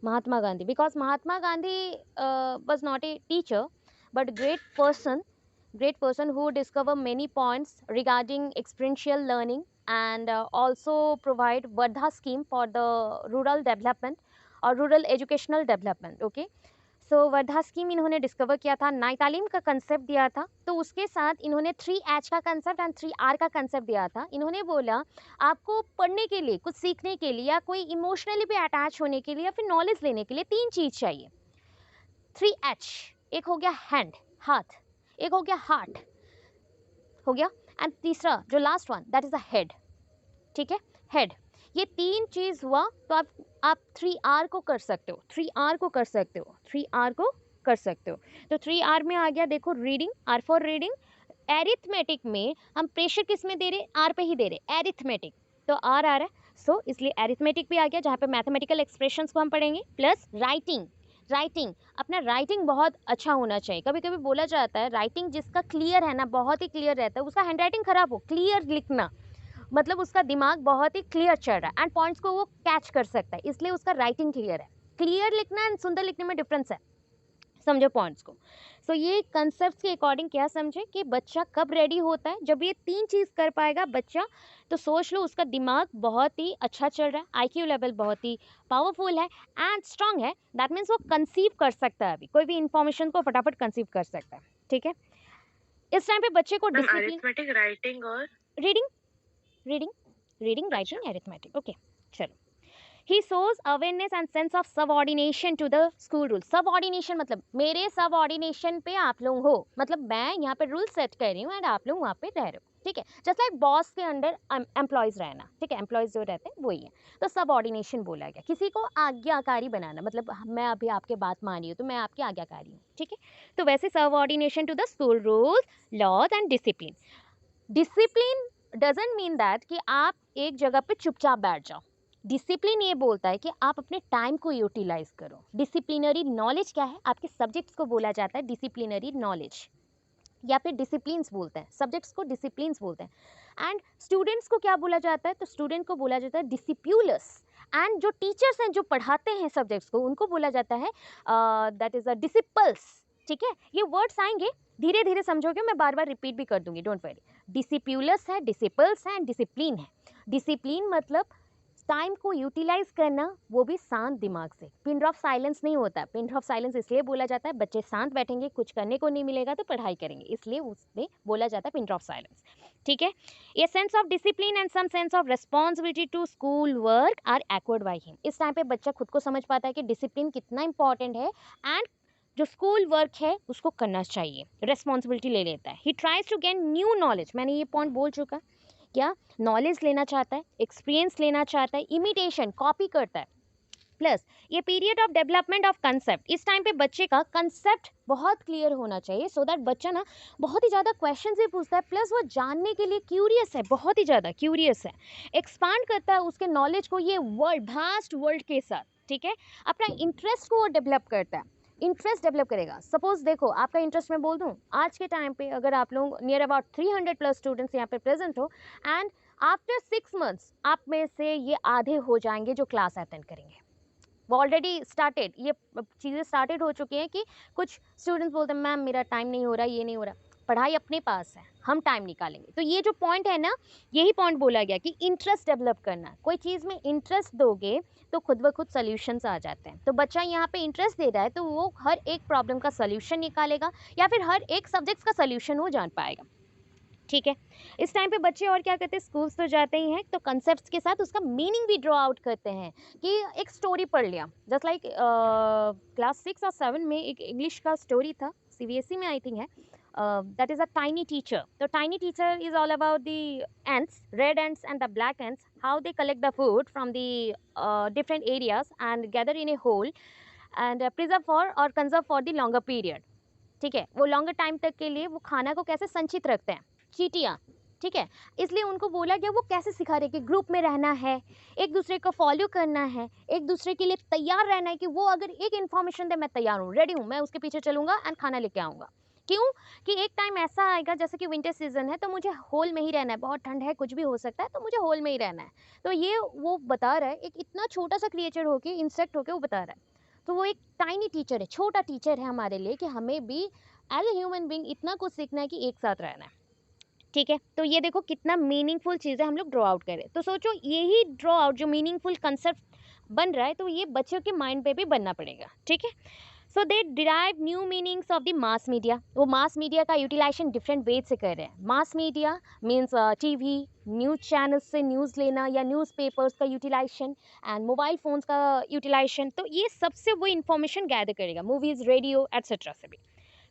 Mahatma Gandhi, because Mahatma Gandhi was not a teacher, but great person who discovered many points regarding experiential learning, and also provide Vardha scheme for the rural development or rural educational development. Okay, so Wardha scheme इन्होंने discover किया था, नई तालीम का concept दिया था, तो उसके साथ इन्होंने 3H का कंसेप्ट एंड 3R का कंसेप्ट दिया था। इन्होंने बोला आपको पढ़ने के लिए, कुछ सीखने के लिए, या कोई इमोशनली भी अटैच होने के लिए, या फिर नॉलेज लेने के लिए 3 चीज़ चाहिए। 3H, एक हो गया हैंड, हाथ, एक हो गया हार्ट, हो गया, एंड तीसरा जो last one that is a head. ठीक है, हेड, ये 3 चीज़ हुआ तो आप 3R को कर सकते हो, 3R को कर सकते हो, 3R को कर सकते हो। तो 3R में आ गया, देखो, reading, R for reading. Arithmetic में हम प्रेशर किस में दे रहे, R पे ही दे रहे, एरिथमेटिक, तो R आ रहा है, सो इसलिए एरिथमेटिक भी आ गया, जहाँ पे मैथमेटिकल एक्सप्रेशंस को हम पढ़ेंगे, प्लस राइटिंग। राइटिंग, अपना राइटिंग बहुत अच्छा होना चाहिए। कभी कभी बोला जाता है राइटिंग जिसका क्लियर है ना, बहुत ही क्लियर रहता है, उसका हैंड राइटिंग खराब हो, क्लियर लिखना मतलब उसका दिमाग बहुत ही क्लियर चल रहा है एंड पॉइंट्स को वो कैच कर सकता है, इसलिए उसका राइटिंग क्लियर है। क्लियर लिखना एंड सुंदर लिखने में डिफरेंस है, समझो पॉइंट्स को। सो ये कंसेप्ट के अकॉर्डिंग क्या समझे कि बच्चा कब रेडी होता है, जब ये 3 चीज़ कर पाएगा बच्चा, तो सोच लो उसका दिमाग बहुत ही अच्छा चल रहा है, आईक्यू लेवल बहुत ही पावरफुल है एंड स्ट्रांग है। दैट मीन्स वो कंसीव कर सकता है, अभी कोई भी इंफॉर्मेशन को फटाफट कंसीव कर सकता है। ठीक है, इस टाइम पे बच्चे को मैम डिसिप्लिन, अरिथमेटिक, राइटिंग और रीडिंग रीडिंग रीडिंग, अच्छा। Writing, arithmetic. ओके, चलो। He shows awareness and sense of subordination to the school rule. Subordination मतलब मेरे सबऑर्डिनेशन पे आप लोग हो, मतलब मैं यहाँ पे रूल सेट कर रही हूँ एंड आप लोग वहाँ पे रह रहे हो, ठीक है। जस्ट लाइक बॉस के अंडर एम्प्लॉयज रहना, ठीक है, एम्प्लॉयज जो रहते हैं वही है। तो सबऑर्डिनेशन बोला गया, किसी को आज्ञाकारी बनाना, मतलब मैं अभी आपके बात मान रही हूँ तो मैं आपकी आज्ञाकारी हूँ, ठीक है। तो वैसे subordination to the school rules, laws and discipline. Discipline doesn't mean that कि आप एक जगह पे चुपचाप बैठ जाओ। डिसिप्लिन ये बोलता है कि आप अपने टाइम को यूटिलाइज करो। डिसिप्लिनरी नॉलेज क्या है, आपके सब्जेक्ट्स को बोला जाता है डिसिप्लिनरी नॉलेज, या फिर डिसिप्लिन्स बोलते हैं, सब्जेक्ट्स को डिसिप्लिन्स बोलते हैं। एंड स्टूडेंट्स को क्या बोला जाता है, तो स्टूडेंट को बोला जाता है डिसिप्यूलस। एंड जो टीचर्स हैं जो पढ़ाते हैं सब्जेक्ट्स को, उनको बोला जाता है दैट इज अ डिसिपल्स, ठीक है। ये वर्ड्स आएंगे, धीरे धीरे समझोगे, मैं बार बार रिपीट भी कर दूंगी, डोंट वरी। डिसिप्यूलस है, डिसिपल्स है, डिसिप्लिन है। डिसिप्लिन मतलब टाइम को यूटिलाइज करना, वो भी शांत दिमाग से। पिन ऑफ साइलेंस नहीं होता। पिन ऑफ साइलेंस इसलिए बोला जाता है, बच्चे शांत बैठेंगे, कुछ करने को नहीं मिलेगा तो पढ़ाई करेंगे, इसलिए उसने बोला जाता है पिन ऑफ साइलेंस, ठीक है। ये sense of discipline and some sense of responsibility to school work are acquired by him. इस टाइम पे बच्चा खुद को समझ पाता है कि डिसिप्लिन कितना इंपॉर्टेंट है एंड जो स्कूल वर्क है उसको करना चाहिए, रिस्पॉन्सिबिलिटी ले लेता है। He tries to gain new knowledge, मैंने ये पॉइंट बोल चुका, क्या नॉलेज लेना चाहता है, एक्सपीरियंस लेना चाहता है, इमिटेशन कॉपी करता है। प्लस ये period of development of concept, इस टाइम पे बच्चे का कंसेप्ट बहुत क्लियर होना चाहिए, सो दैट बच्चा ना बहुत ही ज़्यादा क्वेश्चन भी पूछता है, प्लस वो जानने के लिए क्यूरियस है, बहुत ही ज़्यादा क्यूरियस है। एक्सपांड करता है उसके नॉलेज को ये वर्ल्ड, भास्ट वर्ल्ड के साथ, ठीक है। अपना इंटरेस्ट को वो डेवलप करता है, इंटरेस्ट डेवलप करेगा। सपोज देखो आपका इंटरेस्ट मैं बोल दूं, आज के टाइम पे अगर आप लोग नियर अबाउट 300 प्लस स्टूडेंट्स यहाँ पे प्रेजेंट हो, एंड आफ्टर 6 मंथ्स आप में से ये आधे हो जाएंगे जो क्लास अटेंड करेंगे। वो ऑलरेडी स्टार्टेड, ये चीज़ें स्टार्टेड हो चुकी हैं कि कुछ स्टूडेंट्स बोलते हैं मैम मेरा टाइम नहीं हो रहा, ये नहीं हो रहा। पढ़ाई अपने पास है, हम टाइम निकालेंगे। तो ये जो पॉइंट है ना, यही पॉइंट बोला गया कि इंटरेस्ट डेवलप करना। कोई चीज़ में इंटरेस्ट दोगे तो खुद ब खुद सोल्यूशंस आ जाते हैं। तो बच्चा यहाँ पे इंटरेस्ट दे रहा है तो वो हर एक प्रॉब्लम का सोल्यूशन निकालेगा, या फिर हर एक सब्जेक्ट्स का सोल्यूशन वो जान पाएगा, ठीक है। इस टाइम पे बच्चे और क्या करते हैं, स्कूल्स तो जाते ही हैं तो कंसेप्ट्स के साथ उसका मीनिंग भी ड्रॉ आउट करते हैं। कि एक स्टोरी पढ़ लिया, जस्ट लाइक क्लास 6 और 7 में एक इंग्लिश का स्टोरी था, सीबीएसई में आई थिंक है, that is a tiny teacher. The tiny teacher is all about the ants, red ants and the black ants, how they collect the food from the different areas and gather in a hole and preserve for or conserve for the longer period, ठीक है। वो longer time तक के लिए वो खाना को कैसे संचित रखते हैं, चींटियाँ, ठीक है। इसलिए उनको बोला गया, वो कैसे सिखा रहे कि ग्रुप में रहना है, एक दूसरे को फॉलो करना है, एक दूसरे के लिए तैयार रहना है, कि वो अगर एक इन्फॉर्मेशन दे मैं तैयार हूँ, रेडी हूँ, मैं उसके पीछे चलूँगा एंड खाना लेके आऊँगा। क्यों कि एक टाइम ऐसा आएगा, जैसे कि विंटर सीजन है तो मुझे होल में ही रहना है, बहुत ठंड है, कुछ भी हो सकता है, तो मुझे होल में ही रहना है। तो ये वो बता रहा है, एक इतना छोटा सा क्रिएचर होके, इंसेक्ट होके वो बता रहा है। तो वो एक टाइनी टीचर है, छोटा टीचर है हमारे लिए, कि हमें भी एज ए ह्यूमन बीइंग इतना कुछ सीखना है कि एक साथ रहना है, ठीक है। तो ये देखो कितना मीनिंगफुल चीज़ें हम लोग ड्रॉ आउट करें। तो सोचो यही ड्रॉ आउट जो मीनिंगफुल कंसेप्ट बन रहा है, तो ये बच्चों के माइंड पे भी बनना पड़ेगा, ठीक है। So they derive new meanings of the mass media. वो मास मीडिया का यूटिलाइजेशन डिफरेंट वे से कर रहे हैं। Mass media means TV, news channels से न्यूज़ लेना, या न्यूज़पेपर्स का यूटिलाइजेशन, एंड मोबाइल फ़ोन्स का यूटिलाइजेशन। तो ये सबसे वो इन्फॉर्मेशन गैदर करेगा, मूवीज़, रेडियो एट्सेट्रा से भी।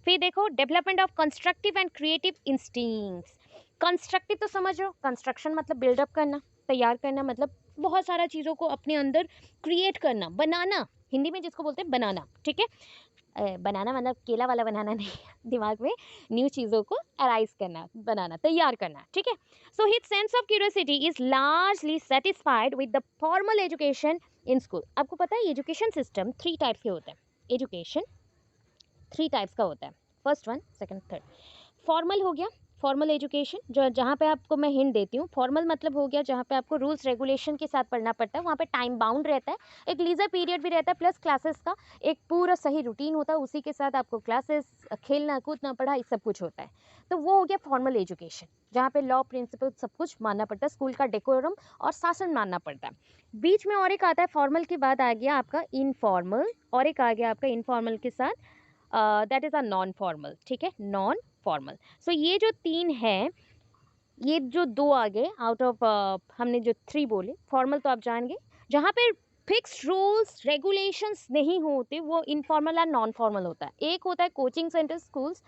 फिर देखो development of constructive and creative instincts. Constructive तो समझ लो, कंस्ट्रक्शन मतलब बिल्डअप करना, तैयार करना, मतलब बहुत सारा चीज़ों को अपने अंदर क्रिएट करना, बनाना, हिंदी में जिसको बोलते हैं बनाना, ठीक है। बनाना मतलब केला वाला बनाना नहीं, दिमाग में न्यू चीज़ों को अराइज करना, बनाना, तैयार करना, ठीक है। So his sense of curiosity is largely satisfied with the formal education in school. आपको पता है एजुकेशन सिस्टम 3 टाइप्स के होते हैं। एजुकेशन 3 टाइप्स का होता है, first one, second, third. Formal हो गया, फॉर्मल एजुकेशन, जो जहाँ पे आपको मैं हिंट देती हूँ। फॉर्मल मतलब हो गया जहाँ पे आपको रूल्स रेगुलेशन के साथ पढ़ना पड़ता है, वहाँ पे टाइम बाउंड रहता है, एक लीजर पीरियड भी रहता है, प्लस क्लासेस का एक पूरा सही रूटीन होता है, उसी के साथ आपको क्लासेस, खेलना कूदना, पढ़ाई सब कुछ होता है। तो वो हो गया फॉर्मल एजुकेशन, जहाँ पे लॉ, प्रिंसिपल सब कुछ मानना पड़ता है, स्कूल का डेकोरम और शासन मानना पड़ता है। बीच में और एक आता है, फॉर्मल के बाद आ गया आपका इनफॉर्मल, और एक आ गया आपका इनफॉर्मल के साथ that is a non formal, ठीक है, नॉन फॉर्मल। सो ये जो 3 है, ये जो 2 आ गए आउट ऑफ हमने जो 3 बोले, फॉर्मल तो आप जान गए, जहाँ पे फिक्स्ड रूल्स रेगुलेशंस नहीं होते, वो इनफॉर्मल एंड नॉन फॉर्मल होता है। एक होता है कोचिंग सेंटर स्कूल्स,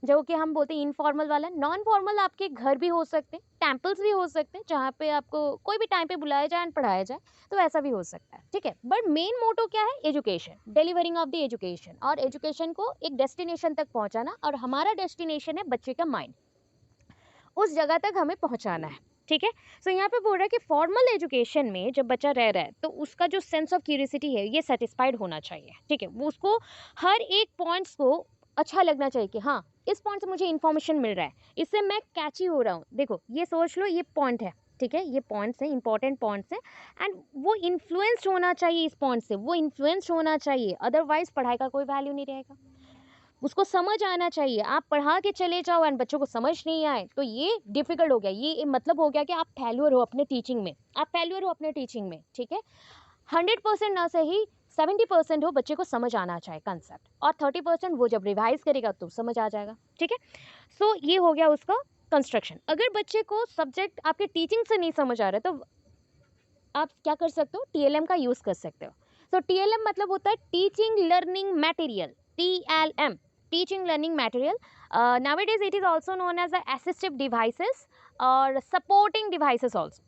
जो कि हम बोलते हैं इनफॉर्मल वाला। नॉन फॉर्मल आपके घर भी हो सकते हैं, टेम्पल्स भी हो सकते हैं, जहाँ पे आपको कोई भी टाइम पे बुलाया जाए एंड पढ़ाया जाए, तो ऐसा भी हो सकता है, ठीक है। बट मेन मोटो क्या है? Education, delivering of the education, और एजुकेशन को एक डेस्टिनेशन तक पहुंचाना, और हमारा डेस्टिनेशन है बच्चे का माइंड, उस जगह तक हमें पहुंचाना है, ठीक है। सो यहाँ पे बोल रहा है कि फॉर्मल एजुकेशन में जब बच्चा रह रहा है तो उसका जो सेंस ऑफ क्यूरियोसिटी है ये सेटिस्फाइड होना चाहिए, ठीक है। वो उसको हर एक पॉइंट्स को अच्छा लगना चाहिए कि हाँ, इस पॉइंट से मुझे इन्फॉर्मेशन मिल रहा है, इससे मैं कैची हो रहा हूँ। देखो ये सोच लो, ये पॉइंट है, ठीक है, ये पॉइंट्स हैं, इंपॉर्टेंट पॉइंट्स हैं, एंड वो इन्फ्लुएंस्ड होना चाहिए इस पॉइंट से, वो इन्फ्लुएंस्ड होना चाहिए, अदरवाइज पढ़ाई का कोई वैल्यू नहीं रहेगा। उसको समझ आना चाहिए। आप पढ़ा के चले जाओ एंड बच्चों को समझ नहीं आए तो ये डिफिकल्ट हो गया, ये मतलब हो गया कि आप फेल्यूर हो अपने टीचिंग में, आप फेल्यूर हो अपने टीचिंग में, ठीक है। 100% ना सही 70% हो, बच्चे को समझ आना चाहिए कंसेप्ट, और 30% वो जब रिवाइज करेगा तो समझ आ जाएगा, ठीक है। सो ये हो गया उसका कंस्ट्रक्शन। अगर बच्चे को सब्जेक्ट आपके टीचिंग से नहीं समझ आ रहा है तो आप क्या कर सकते हो? TLM का यूज कर सकते हो। सो TLM मतलब होता है teaching learning material, TLM, teaching learning material. Nowadays it is also known as the assistive devices or supporting devices also,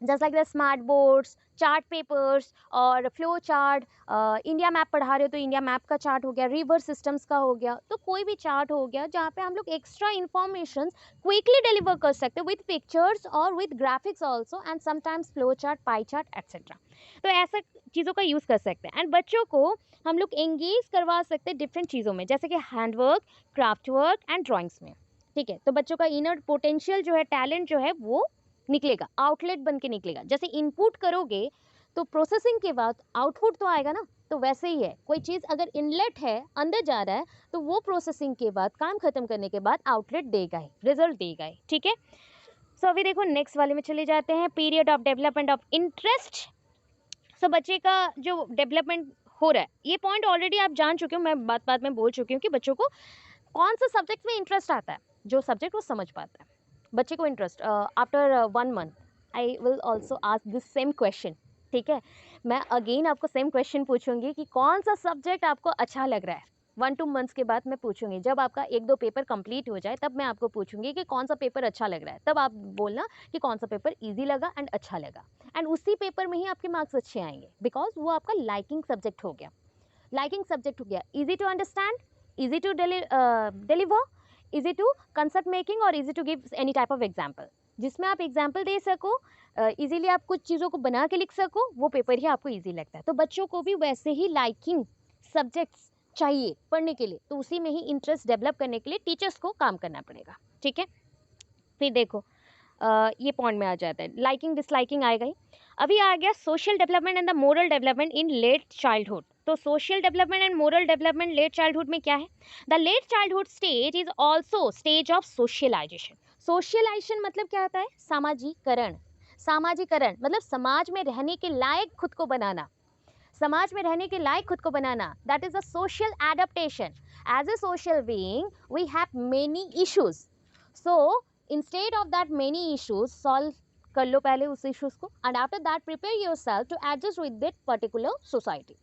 just like the smart boards, chart papers और फ्लो चार्ट। इंडिया मैप पढ़ा रहे हो तो India map का chart हो गया, river systems का हो गया, तो कोई भी चार्ट हो गया जहाँ पे हम लोग एक्स्ट्रा इंफॉर्मेशन क्विकली डिलीवर कर सकते हैं विद पिक्चर्स और with graphics also, and sometimes flow chart, pie chart etcetera. तो ऐसा चीज़ों का यूज़ कर सकते हैं, एंड बच्चों को हम लोग एंगेज करवा सकते हैं डिफरेंट चीज़ों में, जैसे कि handwork, craft work and drawings में, ठीक है। तो बच्चों का इनर पोटेंशियल जो है, टैलेंट जो है वो निकलेगा, आउटलेट बन के निकलेगा। जैसे इनपुट करोगे तो प्रोसेसिंग के बाद आउटपुट तो आएगा ना, तो वैसे ही है, कोई चीज़ अगर इनलेट है, अंदर जा रहा है, तो वो प्रोसेसिंग के बाद, काम खत्म करने के बाद आउटलेट देगा ही, रिजल्ट देगा ही, ठीक है। सो अभी देखो नेक्स्ट वाले में चले जाते हैं, period of development of interest. So बच्चे का जो डेवलपमेंट हो रहा है, ये पॉइंट ऑलरेडी आप जान चुके हो, मैं बात बात में बोल चुकी हूँ कि बच्चों को कौन सा सब्जेक्ट में इंटरेस्ट आता है, जो सब्जेक्ट वो समझ पाता है। बच्चे को interest after 1 month I will also ask this same question, ठीक है। मैं अगेन आपको सेम क्वेश्चन पूछूंगी कि कौन सा सब्जेक्ट आपको अच्छा लग रहा है। 1-2 months के बाद मैं पूछूंगी, जब आपका 1-2 पेपर कंप्लीट हो जाए तब मैं आपको पूछूंगी कि कौन सा पेपर अच्छा लग रहा है, तब आप बोलना कि कौन सा पेपर ईजी लगा एंड अच्छा लगा, एंड उसी पेपर में ही आपके मार्क्स अच्छे आएंगे, बिकॉज वो आपका लाइकिंग सब्जेक्ट हो गया, लाइकिंग सब्जेक्ट हो गया, easy to understand, easy to deliver, easy to concept making और easy to give any type of example, जिसमें आप एग्जाम्पल दे सको, इजीली आप कुछ चीज़ों को बना के लिख सको, वो पेपर ही आपको इजी लगता है। तो बच्चों को भी वैसे ही लाइकिंग सब्जेक्ट्स चाहिए पढ़ने के लिए, तो उसी में ही इंटरेस्ट डेवलप करने के लिए टीचर्स को काम करना पड़ेगा, ठीक है। फिर देखो ये पॉइंट में आ जाता है, लाइकिंग डिसलाइकिंग आएगा ही। अभी आ गया social development and the moral development in late childhood. तो social development and moral development late childhood में क्या है? The late childhood stage is also stage of socialization. Socialization मतलब क्या होता है? सामाजिकरण। सामाजिकरण मतलब समाज में रहने के लायक खुद को बनाना, समाज में रहने के लायक खुद को बनाना, that is a social adaptation. As a social being we have many issues, so instead of that many issues solve कर लो पहले उस इश्यूज को, and after that prepare yourself to adjust with that particular society,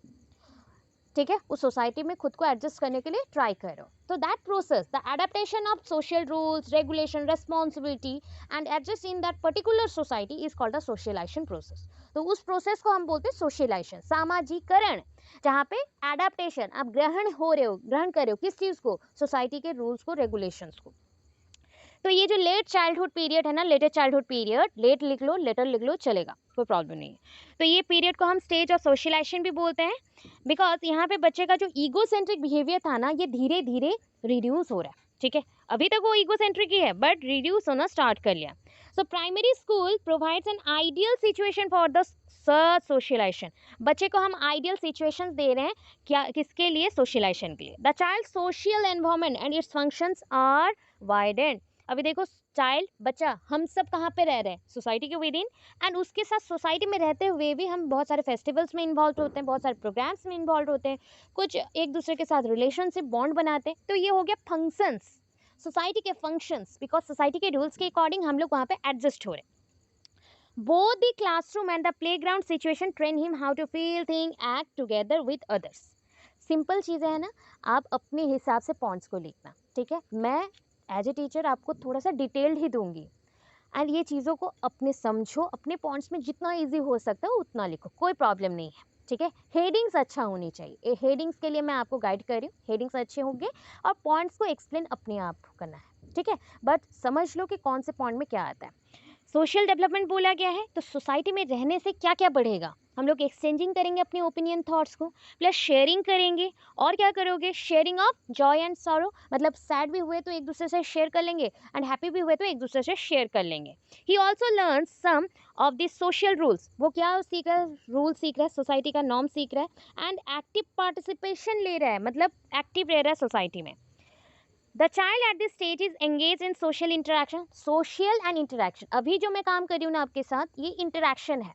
ठीक है। उस society में खुद को एडजस्ट करने के लिए ट्राई करो। तो that process, the adaptation of social rules, regulation, responsibility and adjust in that particular society is called the socialisation process. तो उस प्रोसेस को हम बोलते हैं सोशलाइजेशन, सामाजिकरण, जहाँ पे एडेप्टेशन, आप ग्रहण हो रहे हो, ग्रहण कर रहे हो किस चीज़ को? सोसाइटी के रूल्स को, रेगुलेशंस को। तो ये जो लेट चाइल्डहुड पीरियड है ना, लेटेस्ट चाइल्डहुड पीरियड, लेट लिख लो, लेटर लिख लो, चलेगा, कोई प्रॉब्लम नहीं है। तो ये पीरियड को हम स्टेज ऑफ सोशलाइजेशन भी बोलते हैं, बिकॉज यहाँ पे बच्चे का जो ईगो सेंट्रिक बिहेवियर था ना, ये धीरे धीरे रिड्यूस हो रहा है, ठीक है। अभी तक वो ईगो सेंट्रिक ही है बट रिड्यूस होना स्टार्ट कर लिया। So primary school provides an ideal situation for the socialisation. बच्चे को हम आइडियल सिचुएशंस दे रहे हैं, क्या किसके लिए? सोशलाइजेशन के लिए। The child social environment and its functions are widened. अभी देखो चाइल्ड, बच्चा, हम सब कहाँ पे रह रहे हैं? सोसाइटी के विद इन, एंड उसके साथ सोसाइटी में रहते हुए भी हम बहुत सारे फेस्टिवल्स में इन्वॉल्व होते हैं, बहुत सारे प्रोग्राम्स में इन्वॉल्व होते हैं, कुछ एक दूसरे के साथ रिलेशनशिप बॉन्ड बनाते हैं। तो ये हो गया फंक्शंस, सोसाइटी के फंक्शंस, बिकॉज सोसाइटी के रूल्स के अकॉर्डिंग हम लोग वहाँ पे एडजस्ट हो रहे हैं। Both the classroom and the playground situation train him how to feel, think, act together with others. Simple चीज़ें हैं ना, आप अपने हिसाब से पॉइंट्स को लिखना, ठीक है। मैं एज ए टीचर आपको थोड़ा सा डिटेल्ड ही दूंगी, एंड ये चीज़ों को अपने समझो, अपने पॉइंट्स में जितना इजी हो सकता है उतना लिखो, कोई प्रॉब्लम नहीं है, ठीक है। हेडिंग्स अच्छा होनी चाहिए, हेडिंग्स के लिए मैं आपको गाइड कर रही हूँ, हेडिंग्स अच्छे होंगे और पॉइंट्स को एक्सप्लेन अपने आप करना है, ठीक है। बट समझ लो कि कौन से पॉइंट में क्या आता है। सोशल डेवलपमेंट बोला गया है, तो सोसाइटी में रहने से क्या क्या बढ़ेगा, हम लोग एक्सचेंजिंग करेंगे अपने ओपिनियन थॉट्स को, प्लस शेयरिंग करेंगे। और क्या करोगे, sharing of Joy and sorrow, मतलब सैड भी हुए तो एक दूसरे से शेयर कर लेंगे, एंड हैप्पी भी हुए तो एक दूसरे से शेयर कर लेंगे। He also learn some of the social rules, वो क्या सीख रहा है, रूल सीख रहा है, सोसाइटी का नॉर्म सीख रहा है, एंड एक्टिव पार्टिसिपेशन ले रहा है, मतलब एक्टिव रह रहा है सोसाइटी में। The child at this stage is engage in social interaction, social and interaction, अभी जो मैं काम कर रही हूँ ना आपके साथ, ये इंटरेक्शन है,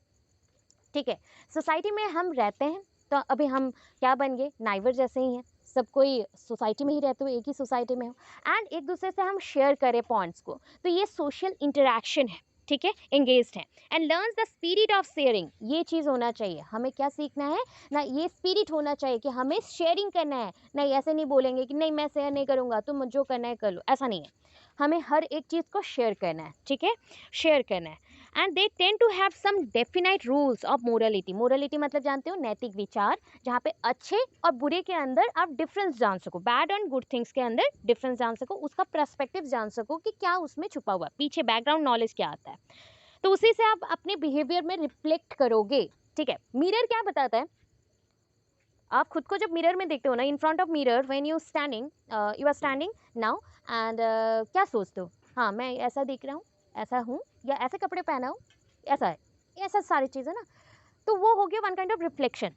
ठीक है। सोसाइटी में हम रहते हैं, तो अभी हम क्या बन गए, नाइबर जैसे ही हैं, सब कोई सोसाइटी में ही रहते हो, एक ही सोसाइटी में हो, एंड एक दूसरे से हम शेयर करें पॉइंट्स को, तो ये सोशल इंटरेक्शन है, ठीक है, एंगेज्ड है। And learns the spirit of sharing, ये चीज़ होना चाहिए, हमें क्या सीखना है ना, ये स्पिरिट होना चाहिए कि हमें शेयरिंग करना है। नहीं ऐसे नहीं बोलेंगे कि नहीं मैं शेयर नहीं करूँगा, तुम जो करना है कर लो, ऐसा नहीं है, हमें हर एक चीज़ को शेयर करना है, ठीक है, शेयर करना है। And they tend to have some definite rules of morality, morality मतलब जानते हो, नैतिक विचार, जहाँ पे अच्छे और बुरे के अंदर आप डिफरेंस जान सको, बैड एंड गुड थिंग्स के अंदर डिफरेंस जान सको, उसका पर्सपेक्टिव जान सको कि क्या उसमें छुपा हुआ है, पीछे बैकग्राउंड नॉलेज क्या आता है, तो उसी से आप अपने बिहेवियर में रिफ्लेक्ट करोगे, ठीक है। मिरर क्या बताता है, आप खुद को जब मिरर में देखते हो ना, in front of mirror when you standing, you are standing now, and क्या सोचते हो, हाँ मैं ऐसा दिख रहा हूँ, ऐसा हूँ, या ऐसे कपड़े पहना हूँ, ऐसा है, ऐसा सारी चीज़ें ना, तो वो हो गया one kind of reflection.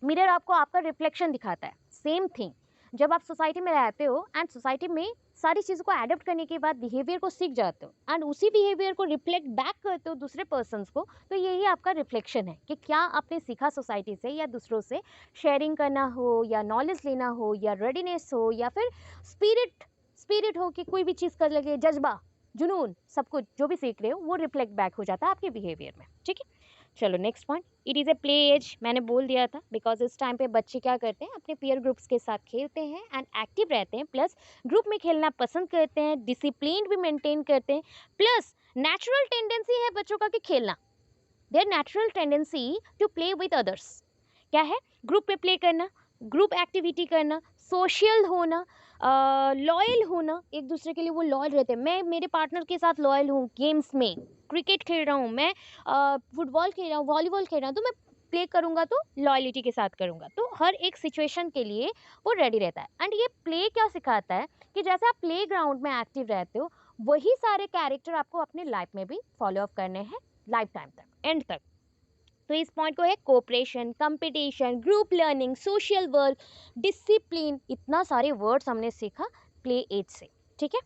Mirror आपको आपका रिफ्लेक्शन दिखाता है। सेम थिंग, जब आप सोसाइटी में रहते हो एंड सोसाइटी में सारी चीज़ों को एडप्ट करने के बाद बिहेवियर को सीख जाते हो, एंड उसी बिहेवियर को रिफ्लेक्ट बैक करते हो दूसरे पर्सन्स को, तो यही आपका रिफ्लेक्शन है कि क्या आपने सीखा सोसाइटी से या दूसरों से, शेयरिंग करना हो या नॉलेज लेना हो या रेडीनेस हो या फिर स्पिरिट, स्पिरिट हो कि कोई भी चीज़ कर लगे, जज्बा, जुनून, सब कुछ जो भी सीख रहे हो वो रिफ्लेक्ट बैक हो जाता है आपके बिहेवियर में, ठीक है। चलो next point, it is a play age, मैंने बोल दिया था, बिकॉज इस टाइम पे बच्चे क्या करते हैं, अपने पीयर ग्रुप्स के साथ खेलते हैं एंड एक्टिव रहते हैं, प्लस ग्रुप में खेलना पसंद करते हैं, डिसिप्लिन भी मेंटेन करते हैं, प्लस नेचुरल टेंडेंसी है बच्चों का कि खेलना, their natural tendency to play with others, क्या है, ग्रुप में प्ले करना, ग्रुप एक्टिविटी करना, सोशल होना, लॉयल होना, एक दूसरे के लिए वो लॉयल रहते हैं, मैं मेरे पार्टनर के साथ लॉयल हूँ, गेम्स में क्रिकेट खेल रहा हूँ मैं, फुटबॉल खेल रहा हूँ, वॉलीबॉल खेल रहा हूँ, तो मैं प्ले करूँगा तो लॉयलिटी के साथ करूँगा, तो हर एक सिचुएशन के लिए वो रेडी रहता है। एंड ये प्ले क्या सिखाता है कि जैसे आप प्ले ग्राउंड में एक्टिव रहते हो, वही सारे कैरेक्टर आपको अपने लाइफ में भी फॉलो अप करने हैं, लाइफ टाइम तक, एंड तक। तो इस पॉइंट को है cooperation, competition, group learning, social work, discipline, इतना सारे वर्ड्स हमने सीखा प्ले एज से, ठीक है।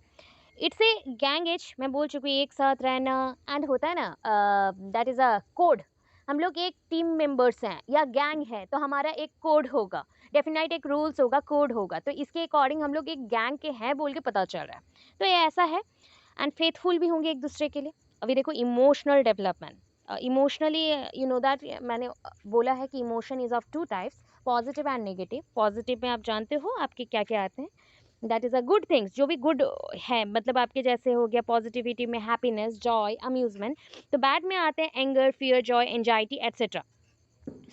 इट्स ए गैंग एज, मैं बोल चुकी हूँ, एक साथ रहना, एंड होता है ना, दैट इज़ अ कोड, हम लोग एक टीम मेंबर्स हैं या गैंग है तो हमारा एक कोड होगा, डेफिनेट एक रूल्स होगा, कोड होगा, तो इसके अकॉर्डिंग हम लोग एक गैंग के हैं बोल के पता चल रहा है, तो ये ऐसा है। एंड फेथफुल भी होंगे एक दूसरे के लिए। अभी देखो emotional development, emotionally you know that, मैंने बोला है कि emotion is of two types, positive and negative. Positive में आप जानते हो आपके क्या क्या आते हैं, that is a good things, जो भी गुड है, मतलब आपके जैसे हो गया पॉजिटिविटी में हैप्पीनेस, जॉय, अम्यूजमेंट। तो बैड में आते हैं anger, fear, joy, anxiety etcetera.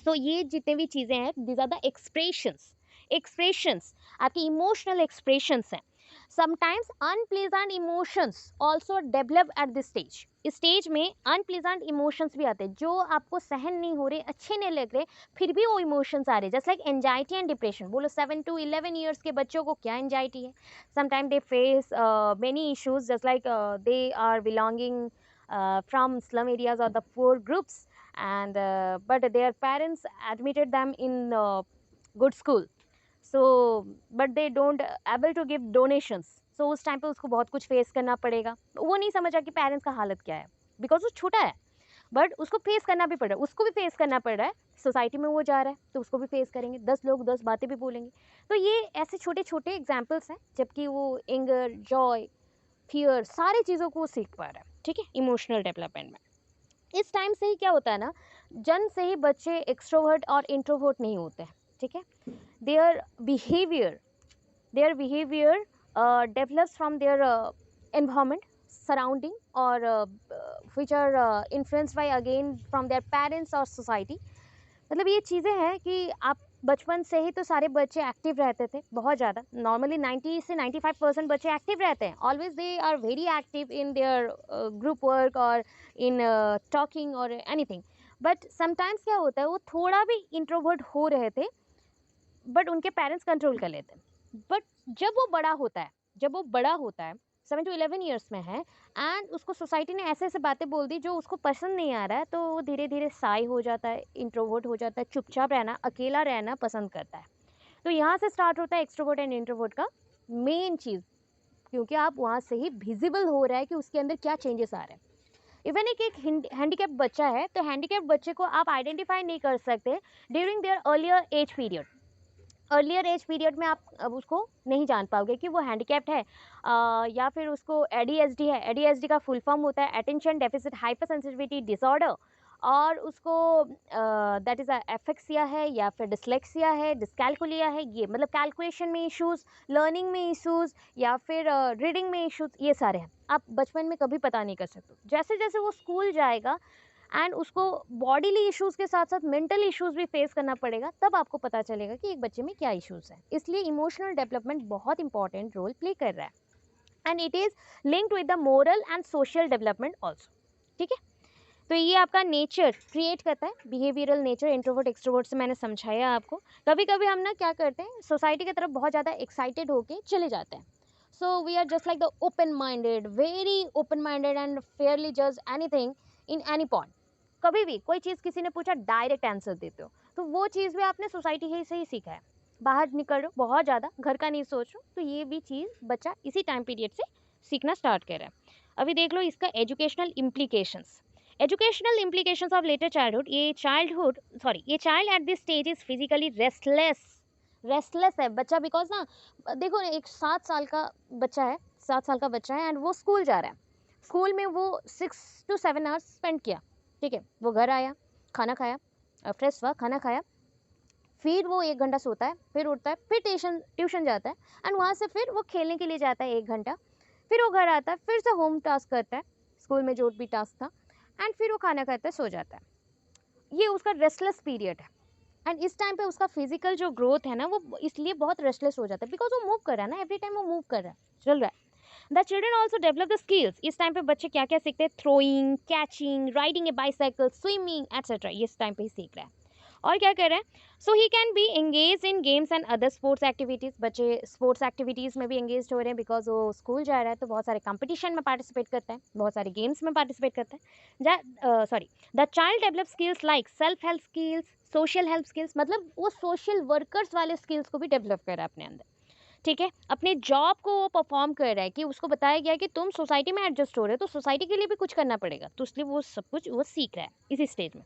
So ये जितने भी चीज़ें हैं, these are the expressions, expressions आपकी इमोशनल एक्सप्रेशंस हैं। Sometimes unpleasant emotions also develop at this stage, इस स्टेज में अनप्लेजेंट इमोशंस भी आते हैं जो आपको सहन नहीं हो रहे, अच्छे नहीं लग रहे, फिर भी वो इमोशंस आ रहे, just like anxiety and depression. बोलो 7 to 11 ईयर्स के बच्चों को क्या एंजाइटी है, sometime they face many issues, just like they are belonging from slum areas or the poor groups, and but their parents admitted them in good school, so but they don't able to give donations, so उस time पे उसको बहुत कुछ face करना पड़ेगा। वो नहीं समझा कि पेरेंट्स का हालत क्या है, बिकॉज वो छोटा है, बट उसको फेस करना भी पड़ रहा है, उसको भी फेस करना पड़ रहा है, सोसाइटी में वो जा रहा है तो उसको भी फेस करेंगे, 10 लोग 10 बातें भी बोलेंगे। तो ये ऐसे छोटे छोटे एग्जाम्पल्स हैं, जबकि वो एंगर, जॉय, फियर, सारी चीज़ों को सीख पा रहा है, ठीक है, इमोशनल डेवलपमेंट में। इस टाइम से ही क्या होता है ना, जन्म से ही बच्चे एक्सट्रोवर्ट और इंट्रोवर्ट नहीं होते हैं, ठीक है। Their behaviour their behavior develops from their environment surrounding or which are influenced by again from their parents or society। मतलब ये चीज़ें हैं कि आप बचपन से ही तो सारे बच्चे एक्टिव रहते थे बहुत ज़्यादा, नॉर्मली 90 से 95% बच्चे एक्टिव रहते हैं, always they are very active in their group work और इन टॉकिंग और एनीथिंग। बट समटाइम्स क्या होता है, वो थोड़ा भी इंट्रोवर्ट हो रहे थे बट उनके पेरेंट्स कंट्रोल कर लेते हैं। बट जब वो बड़ा होता है, 7 to 11 ईयर्स में है, एंड उसको सोसाइटी ने ऐसे ऐसे बातें बोल दी जो उसको पसंद नहीं आ रहा है, तो वो धीरे धीरे साई हो जाता है, इंट्रोवर्ट हो जाता है, चुपचाप रहना, अकेला रहना पसंद करता है। तो यहाँ से स्टार्ट होता है एक्सट्रोवर्ट एंड इंट्रोवर्ट का मेन चीज़, क्योंकि आप वहाँ से ही विजिबल हो रहा है कि उसके अंदर क्या चेंजेस आ रहे हैं। इवन एक हैंडीकैप बच्चा है, तो हैंडीकैप बच्चे को आप आइडेंटिफाई नहीं कर सकते during their earlier age period में। आप अब उसको नहीं जान पाओगे कि वो हैंडीकैप्ड है या फिर उसको एडीएचडी है। एडीएचडी का फुल फॉर्म होता है attention deficit hyper sensitivity disorder, और उसको दैट इज़ एफेक्सिया है या फिर डिसलेक्सिया है, डिसकैलकुलिया है, ये मतलब कैलकुलेशन में इश्यूज़, लर्निंग में इश्यूज़ या फिर रीडिंग में इश्यूज़, ये सारे हैं। आप बचपन में कभी पता नहीं कर सकते। जैसे जैसे वो स्कूल जाएगा एंड उसको बॉडीली इश्यूज़ के साथ साथ मेंटल इश्यूज़ भी फेस करना पड़ेगा, तब आपको पता चलेगा कि एक बच्चे में क्या इश्यूज़ हैं। इसलिए इमोशनल डेवलपमेंट बहुत इंपॉर्टेंट रोल प्ले कर रहा है, and it is linked with the moral and social development also, ठीक है। तो ये आपका नेचर क्रिएट करता है, बिहेवियरल नेचर, इंट्रोवर्ट एक्सट्रोवर्ट से मैंने समझाया आपको। कभी कभी हम ना क्या करते हैं, सोसाइटी की तरफ बहुत ज़्यादा एक्साइटेड होके चले जाते हैं। So we are just like the open minded, very open minded and fairly जज एनीथिंग इन एनी पॉइंट। कभी भी कोई चीज़ किसी ने पूछा डायरेक्ट आंसर देते हो, तो वो चीज़ भी आपने सोसाइटी ही से ही सीखा है। बाहर निकल रहे हो बहुत ज़्यादा, घर का नहीं सोच रहे हो, तो ये भी चीज़ बच्चा इसी टाइम पीरियड से सीखना स्टार्ट कर रहा है। अभी देख लो इसका educational implications. Educational implications of later childhood, ये child at this stage is physically restless है बच्चा, बिकॉज ना देखो एक 7 साल का बच्चा है, 7 साल का बच्चा है एंड वो स्कूल जा रहा है। स्कूल में वो 6 to 7 आवर्स स्पेंड किया, ठीक है। वो घर आया, खाना खाया, फ्रेश हुआ, खाना खाया, फिर वो 1 घंटा सोता है, फिर उठता है, फिर ट्यूशन जाता है, एंड वहाँ से फिर वो खेलने के लिए जाता है 1 घंटा, फिर वो घर आता है, फिर से होम टास्क करता है, स्कूल में जो भी टास्क था, एंड फिर वो खाना खाता है, सो जाता है। ये उसका रेस्टलेस पीरियड है, एंड इस टाइम पे उसका फिजिकल जो ग्रोथ है ना, वो इसलिए बहुत रेस्टलेस हो जाता है, बिकॉज वो मूव कर रहा है ना, एवरी टाइम वो मूव कर रहा है, चल रहा है। The children also develop the skills. इस टाइम पे बच्चे क्या क्या सीखते हैं, थ्रोइंग, कैचिंग, राइडिंग ए बाइसाइकिल, स्विमिंग एट्सेट्रा, ये इस टाइम पे ही सीख रहा है। और क्या कर रहे हैं, so he can be engage in games and other sports activities. बच्चे स्पोर्ट्स एक्टिविटीज़ में भी एंगेज हो रहे हैं, बिकॉज वो स्कूल जा रहा है, तो बहुत सारे कंपटीशन में पार्टिसिपेट करता है, बहुत सारे गेम्स में पार्टिसिपेट करता है। The child develop skills like self help skills, social help skills, मतलब वो सोशल वर्कर्स वाले स्किल्स को भी डेवलप कर रहा है अपने अंदर, ठीक है। अपने जॉब को वो परफॉर्म कर रहा है, कि उसको बताया गया कि तुम सोसाइटी में एडजस्ट हो रहे हो, तो सोसाइटी के लिए भी कुछ करना पड़ेगा, तो इसलिए वो सब कुछ वो सीख रहा है इसी स्टेज में।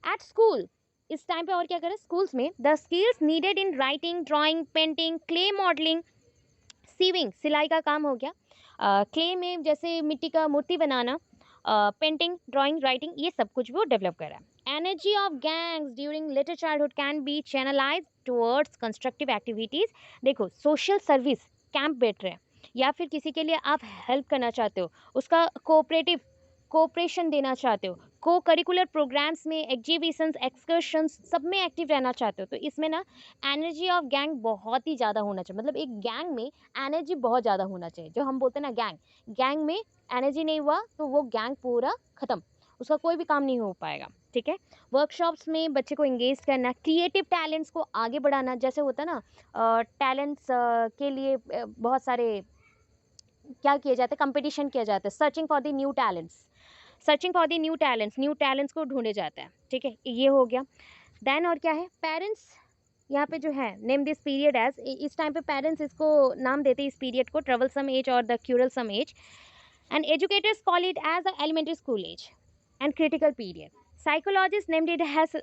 एट स्कूल, इस टाइम पे और क्या करें, स्कूल्स में the skills needed in writing, drawing, painting, clay modelling, sewing, सिलाई का काम हो गया, क्ले में जैसे मिट्टी का मूर्ति बनाना, पेंटिंग, ड्राइंग, राइटिंग, ये सब कुछ वो डेवलप कर रहा है। Energy of gangs during later childhood can be channelise towards constructive activities. देखो सोशल सर्विस कैंप बैठ रहे हैं, या फिर किसी के लिए आप हेल्प करना चाहते हो, उसका कोऑपरेशन देना चाहते हो, को करिकुलर प्रोग्राम्स में, एग्जीबिशंस, एक्सकर्शंस, सब में एक्टिव रहना चाहते हो, तो इसमें ना एनर्जी ऑफ गैंग बहुत ही ज़्यादा होना चाहिए। मतलब एक गैंग में एनर्जी बहुत ज़्यादा होना चाहिए, जो हम बोलते हैं ना गैंग में एनर्जी नहीं हुआ तो वो गैंग पूरा ख़त्म, उसका कोई भी काम नहीं हो पाएगा, ठीक है। वर्कशॉप्स में बच्चे को इंगेज करना, क्रिएटिव टैलेंट्स को आगे बढ़ाना, जैसे होता है ना टैलेंट्स के लिए बहुत सारे क्या किए जाते हैं, कंपटीशन किया जाता है, searching for the new talents को ढूंढे जाता है, ठीक है। ये हो गया। देन और क्या है, पेरेंट्स यहाँ पे जो है नेम दिस पीरियड एज, इस टाइम पे पेरेंट्स इसको नाम देते हैं इस पीरियड को ट्रबलसम एज और the quarrelsome age, and educators call it as the elementary school age and critical period. Psychologist named it has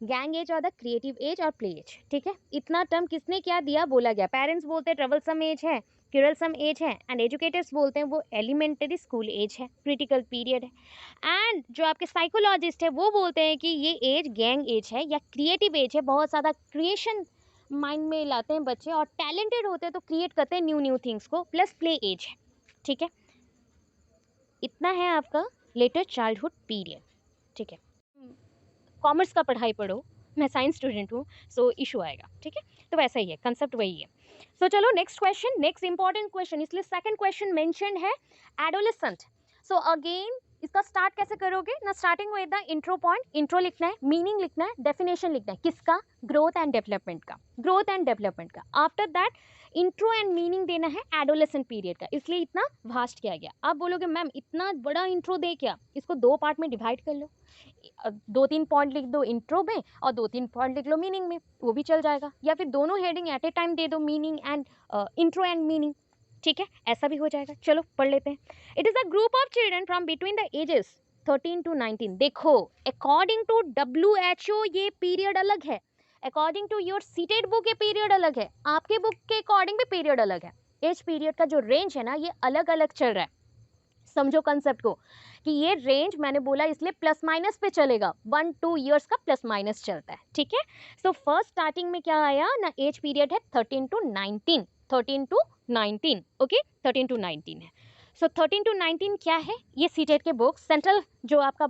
gang age और the creative age or play age, ठीक है। इतना टर्म किसने क्या दिया, बोला गया, पेरेंट्स बोलते हैं ट्रबलसम एज है, क्यूरलसम एज है, एंड एजुकेटर्स बोलते हैं वो एलिमेंटरी स्कूल एज है, क्रिटिकल पीरियड है। एंड जो आपके साइकोलॉजिस्ट है वो बोलते हैं कि ये एज गैंग एज है या क्रिएटिव एज है, बहुत ज़्यादा क्रिएशन माइंड में लाते हैं बच्चे और टैलेंटेड होते हैं तो क्रिएट करते हैं न्यू न्यू थिंग्स को, प्लस प्ले एज है। ठीक है, इतना है आपका लेटर चाइल्डहुड पीरियड। ठीक है, कॉमर्स का पढ़ाई पढ़ो, मैं साइंस स्टूडेंट हूँ, सो इशू आएगा। ठीक है, तो वैसा ही है, कंसेप्ट वही है। सो चलो next question, next important question, इसलिए सेकंड क्वेश्चन मेंशन्ड है एडोलेसेंट। सो अगेन इसका स्टार्ट कैसे करोगे ना, starting with the intro point, intro लिखना है, मीनिंग लिखना है, डेफिनेशन लिखना है, किसका, ग्रोथ एंड डेवलपमेंट का, ग्रोथ एंड डेवलपमेंट का। After that intro and meaning देना है एडोलेसेंट पीरियड का, इसलिए इतना वास्ट किया गया। आप बोलोगे मैम इतना बड़ा इंट्रो दे क्या, इसको 2 पार्ट में डिवाइड कर लो, 2-3 पॉइंट लिख दो इंट्रो में और 2-3 पॉइंट लिख लो मीनिंग में, वो भी चल जाएगा, या फिर दोनों हेडिंग एट ए टाइम दे दो, meaning and intro and meaning. ठीक है, ऐसा भी हो जाएगा। चलो पढ़ लेते हैं। It is a group of children from between the ages 13 to 19। देखो अकॉर्डिंग टू WHO ये पीरियड अलग है, according to your seated book ये पीरियड अलग है, आपके बुक के अकॉर्डिंग भी पीरियड अलग है। एज पीरियड का जो रेंज है ना ये अलग अलग चल रहा है। समझो कंसेप्ट को कि ये रेंज मैंने बोला इसलिए प्लस माइनस पे चलेगा, 1-2 ईयर्स का प्लस माइनस चलता है। ठीक है, सो फर्स्ट स्टार्टिंग में क्या आया ना, एज पीरियड है 13 to 19, 13 to 19, ओके 13 to 19 है। सो 13 to 19 क्या है, ये सीटेट के बुक्स, सेंट्रल जो आपका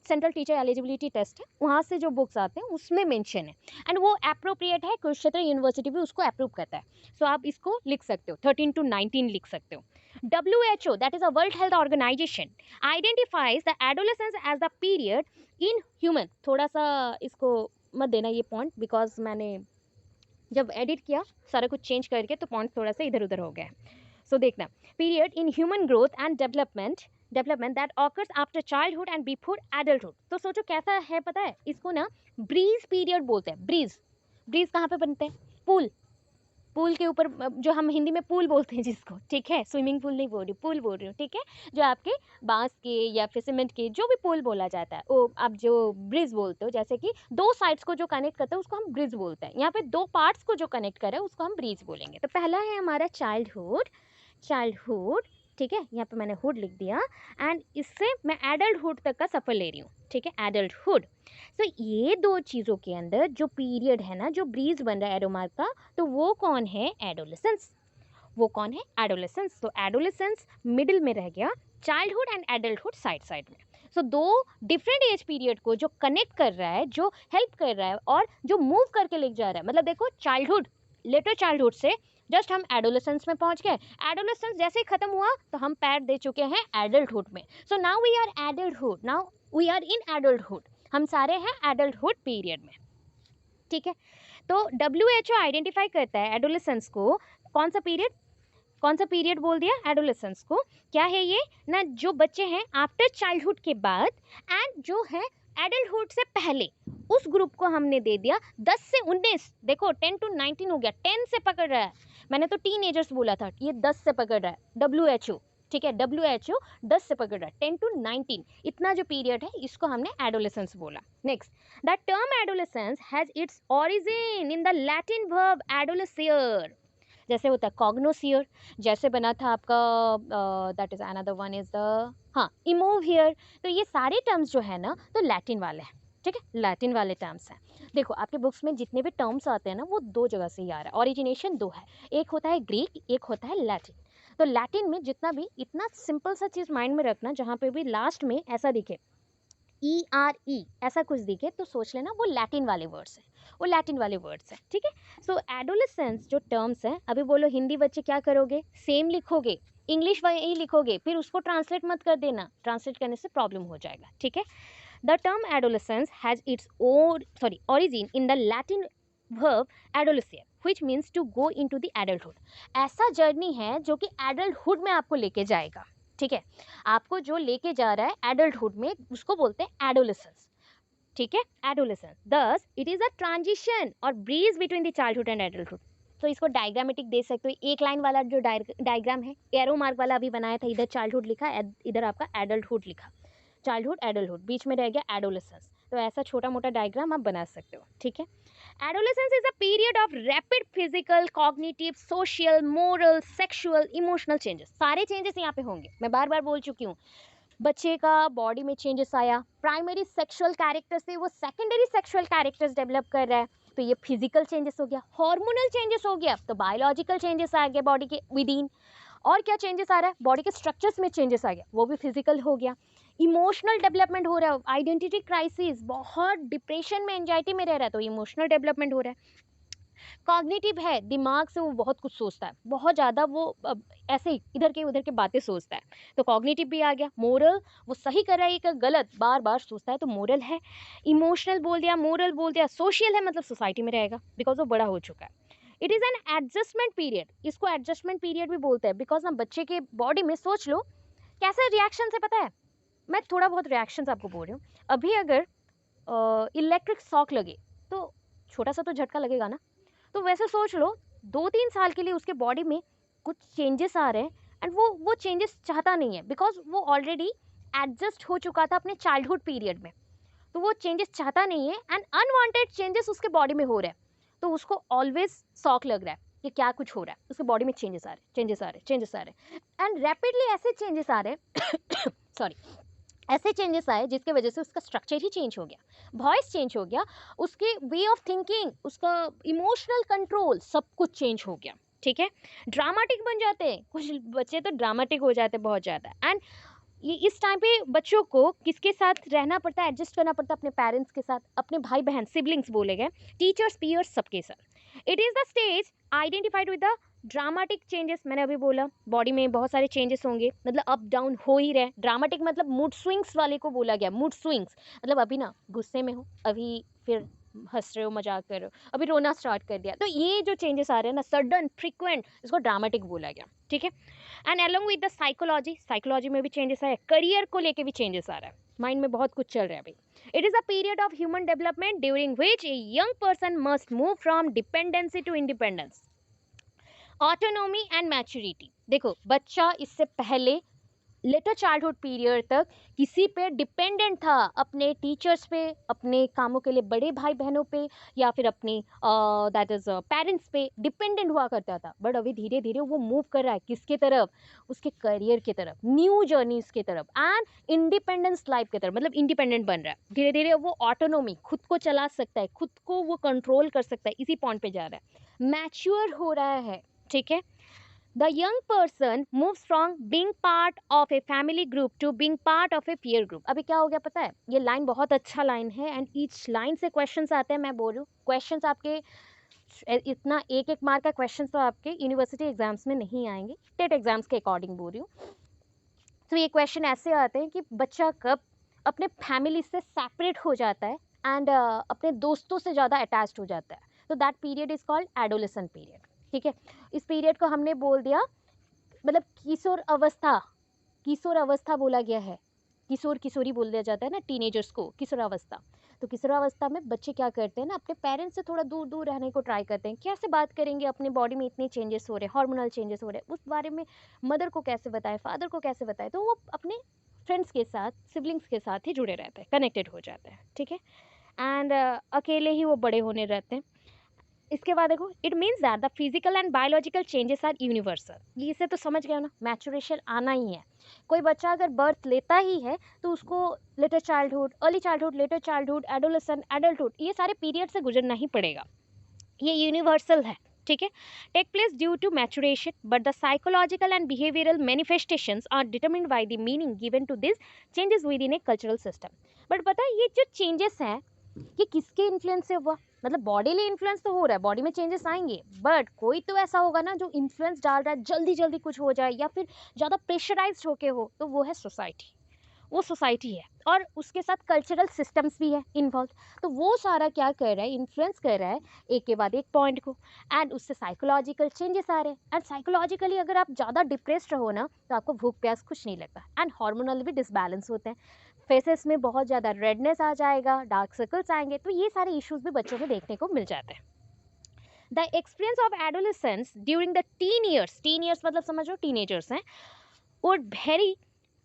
सेंट्रल टीचर एलिजिबिलिटी टेस्ट है वहाँ से जो बुक्स आते हैं उसमें मेंशन है, एंड वो अप्रोप्रिएट है, कुरुक्षेत्र यूनिवर्सिटी भी उसको अप्रूव करता है। सो आप इसको लिख सकते हो, 13 to 19 लिख सकते हो। WHO, that is a World Health Organization, identifies the adolescence as the period in human। थोड़ा सा इसको मत देना ये पॉइंट, बिकॉज मैंने जब एडिट किया सारा कुछ चेंज करके तो पॉइंट थोड़ा सा इधर उधर हो गया है। सो देखना, period in human growth and development that occurs after childhood and before adulthood. तो सोचो कैसा है पता है, इसको ना ब्रीज पीरियड बोलते हैं। ब्रीज, ब्रीज कहाँ पे बनते हैं, पूल, पूल के ऊपर, जो हम हिंदी में पूल बोलते हैं जिसको, ठीक है, स्विमिंग पूल नहीं बोल रही, पूल बोल रही हूँ। ठीक है, जो आपके बांस के या फिर सीमेंट के जो भी पूल बोला जाता है वो आप जो ब्रिज बोलते हो, जैसे कि 2 साइड्स को जो कनेक्ट करते हैं उसको हम ब्रिज बोलते हैं, यहाँ पे 2 पार्ट्स को जो कनेक्ट करे उसको हम ब्रिज बोलेंगे। तो पहला है हमारा चाइल्डहुड, चाइल्डहुड, ठीक है, यहाँ पे मैंने हुड लिख दिया, एंड इससे मैं एडल्टहुड तक का सफर ले रही हूँ। ठीक है, एडल्टहुड। तो ये 2 चीज़ों के अंदर जो पीरियड है ना, जो ब्रीज बन रहा है एरो मार्क का, तो वो कौन है, एडोलेसेंस। वो कौन है, एडोलेसेंस। तो एडोलेसेंस मिडिल में रह गया, childhood and adulthood side side में। सो 2 डिफरेंट एज पीरियड को जो कनेक्ट कर रहा है, जो हेल्प कर रहा है और जो मूव करके ले जा रहा है, मतलब देखो चाइल्डहुड, लेटर चाइल्डहुड से जस्ट हम एडोलेसेंस में पहुंच गए, एडोलेसेंस जैसे ही खत्म हुआ तो हम पैर दे चुके हैं एडल्टहुड में। So now we are adulthood, now we are in adulthood, हम सारे हैं एडल्टहुड पीरियड में। ठीक है, तो WHO आइडेंटिफाई करता है एडोलेसेंस को, कौन सा पीरियड, कौन सा पीरियड बोल दिया, एडोलेसेंस को। क्या है ये ना, जो बच्चे हैं आफ्टर चाइल्डहुड के बाद एंड जो है एडल्टहुड से पहले, उस ग्रुप को हमने दे दिया 10 से 19। देखो 10 to 19 हो गया, 10 से पकड़ रहा है, मैंने तो टीनेजर्स बोला था, ये 10 से पकड़ रहा है WHO। ठीक है, WHO 10 से पकड़ रहा है, 10 to 19 इतना जो पीरियड है इसको हमने एडोलेसेंस बोला। Next, the term adolescence has its origin in the Latin verb adolescere. जैसे होता है कॉग्नोसियर, जैसे बना था आपका that is another one is the, हाँ, इमोवियर। तो ये सारे टर्म्स जो है ना तो लैटिन वाले हैं। ठीक है, लैटिन वाले टर्म्स हैं। देखो आपके बुक्स में जितने भी टर्म्स आते हैं ना वो 2 जगह से ही आ रहा है, ओरिजिनेशन 2 है, एक होता है ग्रीक, एक होता है लैटिन। तो लैटिन में जितना भी, इतना सिंपल सा चीज़ माइंड में रखना, जहाँ पे भी लास्ट में ऐसा दिखे ERE ऐसा कुछ दिखे तो सोच लेना वो लैटिन वाले वर्ड्स हैं, वो लैटिन वाले वर्ड्स हैं। ठीक है, सो एडोलेसेंस जो टर्म्स हैं, अभी बोलो हिंदी बच्चे क्या करोगे, सेम लिखोगे, इंग्लिश वही लिखोगे, फिर उसको ट्रांसलेट मत कर देना, ट्रांसलेट करने से प्रॉब्लम हो जाएगा। ठीक है, the term adolescence has it's origin in the Latin verb adolescere which means to go into the adulthood। ऐसा जर्नी है जो कि एडल्टहुड में आपको लेके जाएगा। ठीक है, आपको जो लेके जा रहा है एडल्टहुड में उसको बोलते हैं एडोलेसेंस। ठीक है, adolescence, thus it is a transition or bridge between the childhood and adulthood. तो इसको डायग्रामेटिक दे सकते हो, एक लाइन वाला जो डायग्राम है, एरो मार्क वाला अभी बनाया था, इधर चाइल्डहुड लिखा, इधर आपका एडल्टहुड लिखा, चाइल्डहुड एडल्टहुड, बीच में रह गया एडोलेसेंस। तो ऐसा छोटा मोटा डायग्राम आप बना सकते हो, ठीक है। Adolescence is a period of rapid physical, cognitive, social, moral, sexual, emotional changes. सारे चेंजेस यहाँ पे होंगे, मैं बार बार बोल चुकी हूँ। बच्चे का बॉडी में चेंजेस आया, प्राइमरी सेक्सुअल कैरेक्टर से वो सेकेंडरी सेक्सुअल कैरेक्टर्स डेवलप कर रहा है, तो ये फिजिकल चेंजेस हो गया। हार्मोनल चेंजेस हो गया, तो बायोलॉजिकल चेंजेस आ गए बॉडी के विद इन। और क्या चेंजेस आ रहा है, बॉडी के स्ट्रक्चर्स में चेंजेस आ गया, वो भी फिजिकल हो गया। इमोशनल डेवलपमेंट हो रहा है, आइडेंटिटी क्राइसिस, बहुत डिप्रेशन में, एंजाइटी में रह रहा है, तो इमोशनल डेवलपमेंट हो रहा है। कॉग्निटिव है, दिमाग से वो बहुत कुछ सोचता है, बहुत ज़्यादा वो ऐसे ही इधर के उधर के बातें सोचता है, तो कॉग्निटिव भी आ गया। मोरल, वो सही कर रहा है कि गलत बार बार सोचता है, तो मोरल है। इमोशनल बोल दिया, मोरल बोल दिया, सोशल है, मतलब सोसाइटी में रहेगा बिकॉज वो बड़ा हो चुका है। It is an adjustment period, इसको एडजस्टमेंट पीरियड भी बोलते हैं, बिकॉज ना बच्चे के बॉडी में सोच लो कैसे रिएक्शन है, पता है। मैं थोड़ा बहुत रिएक्शंस आपको बोल रही हूँ। अभी अगर इलेक्ट्रिक शॉक लगे तो छोटा सा तो झटका लगेगा ना, तो वैसे सोच लो 2-3 साल के लिए उसके बॉडी में कुछ चेंजेस आ रहे हैं, एंड वो चेंजेस चाहता नहीं है, बिकॉज वो ऑलरेडी एडजस्ट हो चुका था अपने चाइल्डहुड पीरियड में, तो वो चेंजेस चाहता नहीं है, एंड अनवांटेड चेंजेस उसके बॉडी में हो रहे हैं, तो उसको ऑलवेज शॉक लग रहा है कि क्या कुछ हो रहा है, उसके बॉडी में चेंजेस आ रहे हैं, चेंजेस आ रहे हैं, चेंजेस आ रहे हैं, एंड रैपिडली ऐसे चेंजेस आ रहे हैं सॉरी, ऐसे चेंजेस आए जिसके वजह से उसका स्ट्रक्चर ही चेंज हो गया, वॉइस चेंज हो गया, उसके वे ऑफ थिंकिंग, उसका इमोशनल कंट्रोल, सब कुछ चेंज हो गया, ठीक है। ड्रामेटिक बन जाते हैं कुछ बच्चे, तो ड्रामेटिक हो जाते हैं बहुत ज़्यादा, एंड ये इस टाइम पे बच्चों को किसके साथ रहना पड़ता है, एडजस्ट करना पड़ता है, अपने पेरेंट्स के साथ, अपने भाई बहन, सिबलिंग्स बोले गए, टीचर्स, पीयर्स, सबके साथ। It is the stage identified with the dramatic changes. मैंने अभी बोला बॉडी में बहुत सारे चेंजेस होंगे, मतलब अप डाउन हो ही रहे। ड्रामेटिक मतलब मूड स्विंग्स वाले को बोला गया, मूड स्विंग्स मतलब अभी ना गुस्से में हो, अभी फिर हंस रहे हो, मजाक कर रहे हो, अभी रोना स्टार्ट कर दिया, तो ये जो चेंजेस आ रहे हैं ना, सडन, फ्रिक्वेंट, इसको ड्रामेटिक बोला गया, ठीक है। And along with the psychology, psychology में भी चेंजेस आ रहा है, करियर को लेके भी चेंजेस आ रहा है, माइंड में बहुत कुछ चल रहा है अभी। It is a period of human development during which a young person must move from dependency to independence, autonomy and maturity. देखो बच्चा इससे पहले लेटर चाइल्डहुड पीरियड तक किसी पे डिपेंडेंट था, अपने टीचर्स पे, अपने कामों के लिए बड़े भाई बहनों पे, या फिर अपने दैट इज पेरेंट्स पे डिपेंडेंट हुआ करता था। बट अभी धीरे धीरे वो मूव कर रहा है किसके तरफ, उसके करियर की तरफ, न्यू जर्नीज की तरफ, एंड इंडिपेंडेंस लाइफ की तरफ, मतलब इंडिपेंडेंट बन रहा है धीरे धीरे। वो ऑटोनॉमी, खुद को चला सकता है, खुद को वो कंट्रोल कर सकता है, इसी पॉइंट पे जा रहा है, मैच्योर हो रहा है, ठीक है। The young person moves from being part of a family group to being part of a peer group. अभी क्या हो गया पता है, ये लाइन बहुत अच्छा लाइन है, एंड ईच लाइन से क्वेश्चंस आते हैं। मैं बोल रही हूँ क्वेश्चंस आपके इतना एक एक मार्क का क्वेश्चंस तो आपके यूनिवर्सिटी एग्जाम्स में नहीं आएंगे, टेट एग्जाम्स के अकॉर्डिंग बोल रही हूँ। तो ये क्वेश्चन ऐसे आते हैं कि बच्चा कब अपने फैमिली से सेपरेट हो जाता है, एंड अपने दोस्तों से ज़्यादा अटैच्ड हो जाता है, तो that period is called adolescent period, ठीक है। इस पीरियड को हमने बोल दिया, मतलब किशोर अवस्था, किशोर अवस्था बोला गया है, किशोर किशोरी बोल दिया जाता है ना टीनेजर्स को, किशोरावस्था। तो किशोरावस्था में बच्चे क्या करते हैं ना, अपने पेरेंट्स से थोड़ा दूर दूर रहने को ट्राई करते हैं। कैसे बात करेंगे, अपने बॉडी में इतने चेंजेस हो रहे हैं, हार्मोनल चेंजेस हो रहे हैं, उस बारे में मदर को कैसे बताए, फादर को कैसे बताए, तो वो अपने फ्रेंड्स के साथ, सिबलिंग्स के साथ ही जुड़े रहते हैं, कनेक्टेड हो जाते हैं, ठीक है। एंड अकेले ही वो बड़े होने रहते हैं। इसके बाद देखो, it means that the physical and biological changes are universal. इसे तो समझ गए ना, मैचुरेशन आना ही है। कोई बच्चा अगर बर्थ लेता ही है तो उसको letter childhood, early childhood, letter childhood, adolescent, adulthood, ये सारे पीरियड से गुजरना ही पड़ेगा, ये यूनिवर्सल है, ठीक है। Take place due to maturation, but the psychological and behavioural manifestations are determined by the meaning given to this changes within a cultural system. But पता है ये जो चेंजेस हैं ये किसके इन्फ्लुएंस से हुआ, मतलब बॉडीली इन्फ्लुएंस तो हो रहा है, बॉडी में चेंजेस आएंगे, बट कोई तो ऐसा होगा ना जो इन्फ्लुएंस डाल रहा है, जल्दी जल्दी कुछ हो जाए या फिर ज़्यादा प्रेशराइज्ड होके हो, तो वो है सोसाइटी, वो सोसाइटी है, और उसके साथ कल्चरल सिस्टम्स भी है इन्वॉल्व। तो वो सारा क्या कर रहा है, इन्फ्लुएंस कर रहा है एक के बाद एक पॉइंट को, एंड उससे साइकोलॉजिकल चेंजेस आ रहे हैं। एंड साइकोलॉजिकली अगर आप ज़्यादा डिप्रेस्ड रहो ना, तो आपको भूख प्यास कुछ नहीं लगता, एंड हार्मोनल भी डिसबैलेंस होते हैं, फेसेस में बहुत ज़्यादा रेडनेस आ जाएगा, डार्क सर्कल्स आएंगे, तो ये सारे इश्यूज भी बच्चों में देखने को मिल जाते हैं। The experience of adolescence during the teen years, teen years मतलब समझो टीनेजर्स हैं, would vary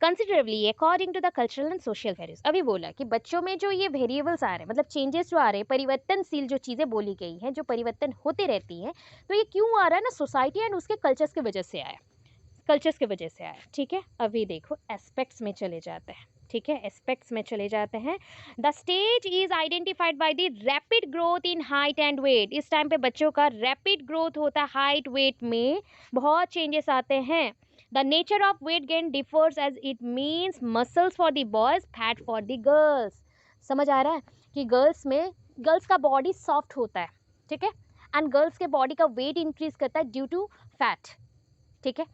considerably according to the cultural and social values. अभी बोला कि बच्चों में जो ये वेरिएबल्स आ रहे हैं, मतलब चेंजेस जो आ रहे हैं, परिवर्तनशील जो चीज़ें बोली गई हैं, जो परिवर्तन होते रहती हैं, तो ये क्यों आ रहा है ना, सोसाइटी एंड उसके कल्चर्स की वजह से आया, कल्चर्स की वजह से आया। ठीक है, अभी देखो एस्पेक्ट्स में चले जाते हैं। ठीक है, एस्पेक्ट्स में चले जाते हैं। The stage is identified by the rapid growth in height and weight. इस टाइम पे बच्चों का रैपिड ग्रोथ होता है, हाइट वेट में बहुत चेंजेस आते हैं। The nature of weight gain differs as it means muscles for the boys, fat for the girls. समझ आ रहा है कि गर्ल्स में, गर्ल्स का बॉडी सॉफ्ट होता है, ठीक है, एंड गर्ल्स के बॉडी का वेट इंक्रीज करता है ड्यू टू फैट। ठीक है,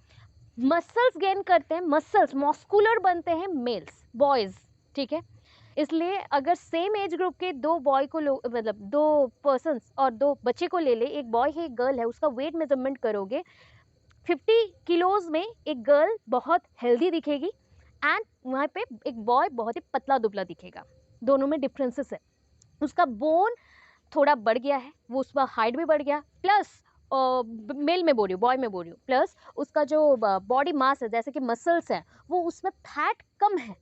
मसल्स गेन करते हैं, मसल्स मॉस्कुलर बनते हैं मेल्स, बॉयज। ठीक है, इसलिए अगर सेम एज ग्रुप के दो बॉय को मतलब दो पर्सन्स और दो बच्चे को ले ले, एक बॉय है एक गर्ल है, उसका वेट मेजरमेंट करोगे, 50 किलोज में एक गर्ल बहुत हेल्दी दिखेगी एंड वहाँ पे एक बॉय बहुत ही पतला दुबला दिखेगा। दोनों में डिफरेंसेस है। उसका बोन थोड़ा बढ़ गया है, वो उसका हाइट भी बढ़ गया, प्लस मेल में बोल रही हूँ, बॉय में बोल रही हूँ, प्लस उसका जो बॉडी मास है, जैसे कि मसल्स है, वो उसमें फैट कम है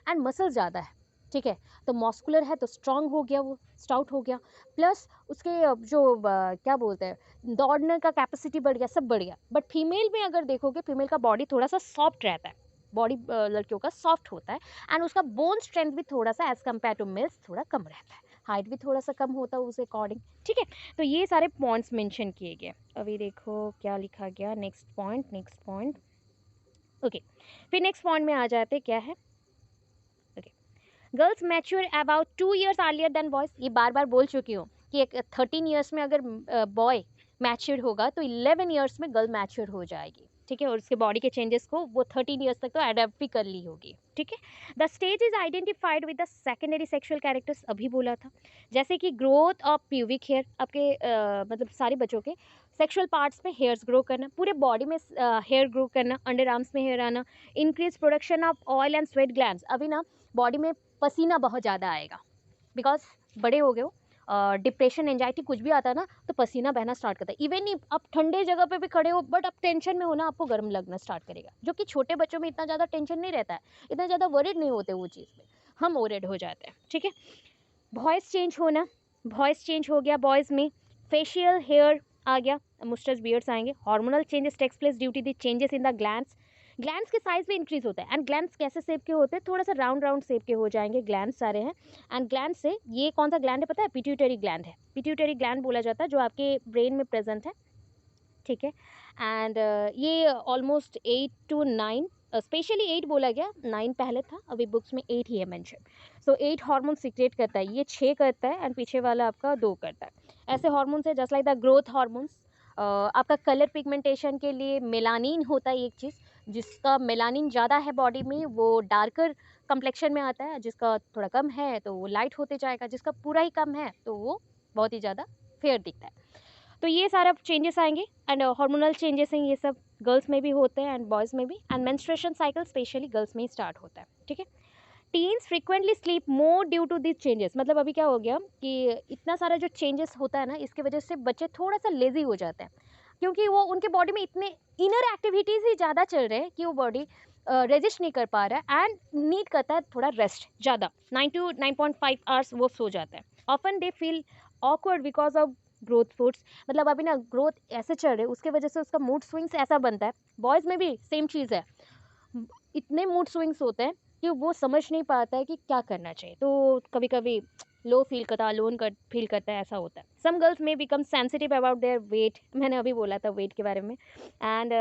एंड मसल ज़्यादा है। ठीक है, तो मॉस्कुलर है तो स्ट्रांग हो गया, वो स्टाउट हो गया, प्लस उसके जो क्या बोलते हैं, दौड़ने का कैपेसिटी बढ़ गया, सब बढ़ गया। बट फीमेल में अगर देखोगे, फीमेल का बॉडी थोड़ा सा सॉफ्ट रहता है, बॉडी लड़कियों का सॉफ्ट होता है एंड उसका बोन स्ट्रेंथ भी थोड़ा सा एज कम्पेयर टू मेल्स थोड़ा कम रहता है, हाइट भी थोड़ा सा कम होता है उस अकॉर्डिंग। ठीक है, तो ये सारे पॉइंट्स मेंशन किए गए। अभी देखो क्या लिखा गया, next point, next point. Okay, फिर नेक्स्ट पॉइंट में आ जाते, क्या है, okay, girls mature about 2 years earlier than boys. ये बार बार बोल चुकी हूँ कि एक 13 years में अगर बॉय मैच्योर होगा तो 11 years में गर्ल मैच्योर हो जाएगी। ठीक है, और उसके बॉडी के चेंजेस को वो 13 years तक तो अडेप्ट भी कर ली होगी। ठीक है, the stage is identified with the secondary sexual characters. अभी बोला था, जैसे कि ग्रोथ ऑफ प्यूबिक हेयर, आपके मतलब सारे बच्चों के सेक्शुअल पार्ट्स में हेयर्स ग्रो करना, पूरे बॉडी में हेयर ग्रो करना, अंडर आर्म्स में हेयर आना, increase production of oil and sweat glands. अभी ना बॉडी में पसीना बहुत ज़्यादा आएगा, बिकॉज बड़े हो गए हो, डिप्रेशन एंजाइटी कुछ भी आता है ना तो पसीना बहना स्टार्ट करता है। इवन आप ठंडे जगह पे भी खड़े हो बट आप टेंशन में हो ना, आपको गर्म लगना स्टार्ट करेगा, जो कि छोटे बच्चों में इतना ज़्यादा टेंशन नहीं रहता है, इतना ज़्यादा वरिड नहीं होते वो चीज़ में, हम वरिड हो जाते हैं। ठीक है, वॉइस चेंज होना, वॉइस चेंज हो गया बॉयज़ में, फेशियल हेयर आ गया, मुस्टच बियर्ड्स आएंगे, hormonal changes takes place due to the changes in the glands. Glands के साइज भी इंक्रीज होता है एंड ग्लैंड्स कैसे शेप के होते हैं, थोड़ा सा राउंड राउंड शेप के हो जाएंगे ग्लैंड्स सारे हैं। एंड ग्लैंड से, ये कौन सा ग्लैंड है पता है, पिट्यूटरी ग्लैंड है, पिट्यूटरी ग्लैंड बोला जाता है, जो आपके ब्रेन में प्रेजेंट है। ठीक है, एंड ये ऑलमोस्ट 8 to 9, स्पेशली 8 बोला गया, 9 पहले था, अभी बुक्स में 8 ही है मेंशन। सो 8 हार्मोन सीक्रेट करता है, ये 6 करता है एंड पीछे वाला आपका 2 करता है। ऐसे हार्मोन्स है just like the growth hormones. आपका कलर पिगमेंटेशन के लिए मेलानिन होता है एक चीज़, जिसका मेलानिन ज़्यादा है बॉडी में वो डार्कर कम्प्लेक्शन में आता है, जिसका थोड़ा कम है तो वो लाइट होते जाएगा, जिसका पूरा ही कम है तो वो बहुत ही ज़्यादा फेयर दिखता है। तो ये सारा चेंजेस आएंगे एंड हार्मोनल चेंजेस हैं, ये सब गर्ल्स में भी होते हैं एंड बॉयज़ में भी, and menstruation cycle specially girls में ही स्टार्ट होता है। ठीक है, teens frequently sleep more due to this changes. मतलब अभी क्या हो गया कि इतना सारा जो चेंजेस होता है ना, इसकी वजह से बच्चे थोड़ा सा लेजी हो जाते हैं, क्योंकि वो उनके बॉडी में इतने इनर एक्टिविटीज़ ही ज़्यादा चल रहे हैं कि वो बॉडी रेजिस्ट नहीं कर पा रहा है एंड नीड करता है थोड़ा रेस्ट ज़्यादा, 9 to 9.5 आवर्स वो सो जाता है। Often they feel awkward because of growth foods. मतलब अभी ना ग्रोथ ऐसे चल रहे हैं, उसके वजह से उसका मूड स्विंग्स ऐसा बनता है। बॉयज़ में भी सेम चीज़ है, इतने मूड स्विंग्स होते हैं कि वो समझ नहीं पाता है कि क्या करना चाहिए, तो कभी कभी लो फील करता, लोन कर फील करता है, ऐसा होता है। सम गर्ल्स में become sensitive about their weight, मैंने अभी बोला था वेट के बारे में, and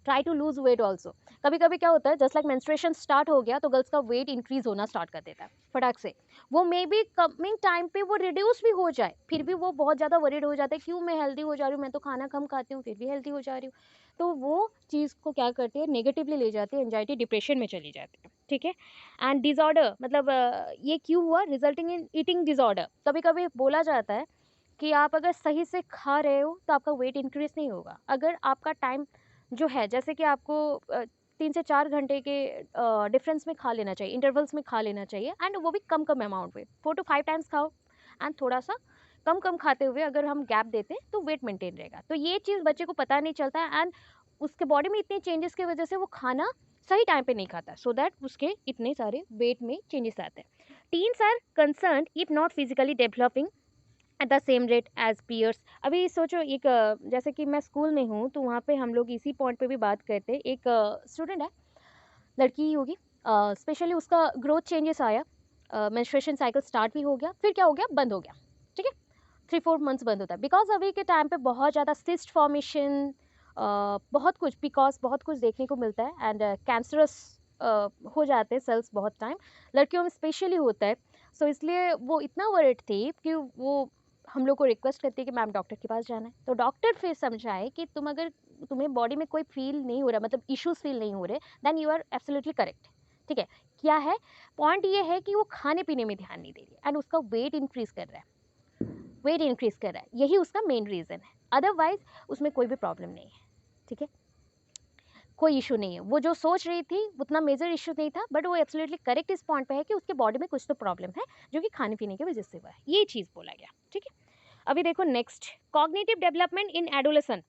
try to lose weight also. कभी कभी क्या होता है, जस्ट लाइक मेंस्ट्रुएशन स्टार्ट हो गया तो गर्ल्स का वेट इंक्रीज होना स्टार्ट कर देता है फटाक से। वो मे बी कमिंग टाइम पे वो रिड्यूस भी हो जाए, फिर भी वो बहुत ज़्यादा वरीड हो जाता है, क्यों मैं हेल्दी हो जा रही हूँ, मैं तो खाना कम खाती हूँ फिर भी हेल्दी हो जा रही हूँ। तो वो चीज़ को क्या करती है, नेगेटिवली ले जाती है, एंजाइटी डिप्रेशन में चली जाती है। ठीक है, एंड डिजॉर्डर, मतलब ये क्यों हुआ, रिजल्टिंग इन ईटिंग डिजॉर्डर। कभी कभी बोला जाता है कि आप अगर सही से खा रहे हो तो आपका वेट इंक्रीज नहीं होगा, अगर आपका टाइम जो है, जैसे कि आपको 3 से 4 घंटे के डिफरेंस में खा लेना चाहिए, इंटरवल्स में खा लेना चाहिए, एंड वो भी कम कम अमाउंट में, 4 to 5 टाइम्स खाओ एंड थोड़ा सा कम कम खाते हुए अगर हम गैप देते हैं तो वेट मेंटेन रहेगा। तो ये चीज़ बच्चे को पता नहीं चलता है एंड उसके बॉडी में इतने चेंजेस की वजह से वो खाना सही टाइम पे नहीं खाता, सो दैट उसके इतने सारे वेट में चेंजेस आते हैं। Teens are concern if not physically developing at the same rate as peers. अभी सोचो एक जैसे कि मैं स्कूल में हूँ तो वहाँ पे हम लोग इसी पॉइंट पे भी बात करते हैं। एक स्टूडेंट है, लड़की ही होगी, स्पेशली उसका ग्रोथ चेंजेस आया, मेंस्ट्रुएशन साइकिल स्टार्ट भी हो गया, फिर क्या हो गया, बंद हो गया। ठीक है, 3-4 मंथ्स बंद होता है बिकॉज अभी के टाइम पे बहुत ज़्यादा सिस्ट फॉर्मेशन, बहुत कुछ, बिकॉज बहुत कुछ देखने को मिलता है एंड कैंसरस हो जाते हैं सेल्स बहुत टाइम, लड़कियों में स्पेशली होता है। सो इसलिए वो इतना वरिड थी कि वो हम लोग को रिक्वेस्ट करती है कि मैम डॉक्टर के पास जाना है। तो डॉक्टर फिर समझाए कि तुम अगर तुम्हें बॉडी में कोई फील नहीं हो रहा, मतलब इश्यूज फील नहीं हो रहे, then you are absolutely correct. ठीक है, क्या है पॉइंट, ये है कि वो खाने पीने में ध्यान नहीं दे रही एंड उसका वेट इंक्रीज कर रहा है, वेट इंक्रीज कर रहा है, यही उसका मेन रीज़न है। अदरवाइज उसमें कोई भी प्रॉब्लम नहीं है। ठीक है, कोई इशू नहीं है, वो जो सोच रही थी उतना मेजर इशू नहीं था, बट वो एब्सोल्युटली करेक्ट इस पॉइंट पे है कि उसके बॉडी में कुछ तो प्रॉब्लम है जो कि खाने पीने की वजह से हुआ है, ये चीज़ बोला गया। ठीक है, अभी देखो next, cognitive development in adolescent.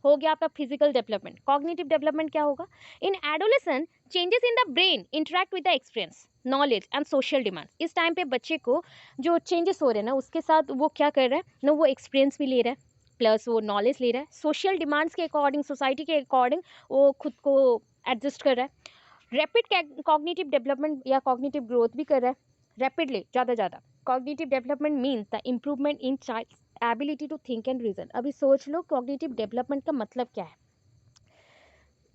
हो गया आपका फिजिकल डेवलपमेंट, कॉग्निटिव डेवलपमेंट क्या होगा, in adolescent changes in the brain interact with the experience knowledge and social demands. इस टाइम पे बच्चे को जो चेंजेस हो रहे हैं ना, उसके साथ वो क्या कर रहा है ना, वो एक्सपीरियंस भी ले रहा है प्लस वो नॉलेज ले रहा है, सोशल डिमांड्स के अकॉर्डिंग, सोसाइटी के अकॉर्डिंग वो खुद को एडजस्ट कर रहा है। रैपिड कॉग्निटिव डेवलपमेंट या कॉग्निटिव ग्रोथ भी कर रहा है, रैपिडली, ज़्यादा। Cognitive development means the improvement in child ability to think and reason. अभी सोच लो कॉग्निटिव डेवलपमेंट का मतलब क्या है,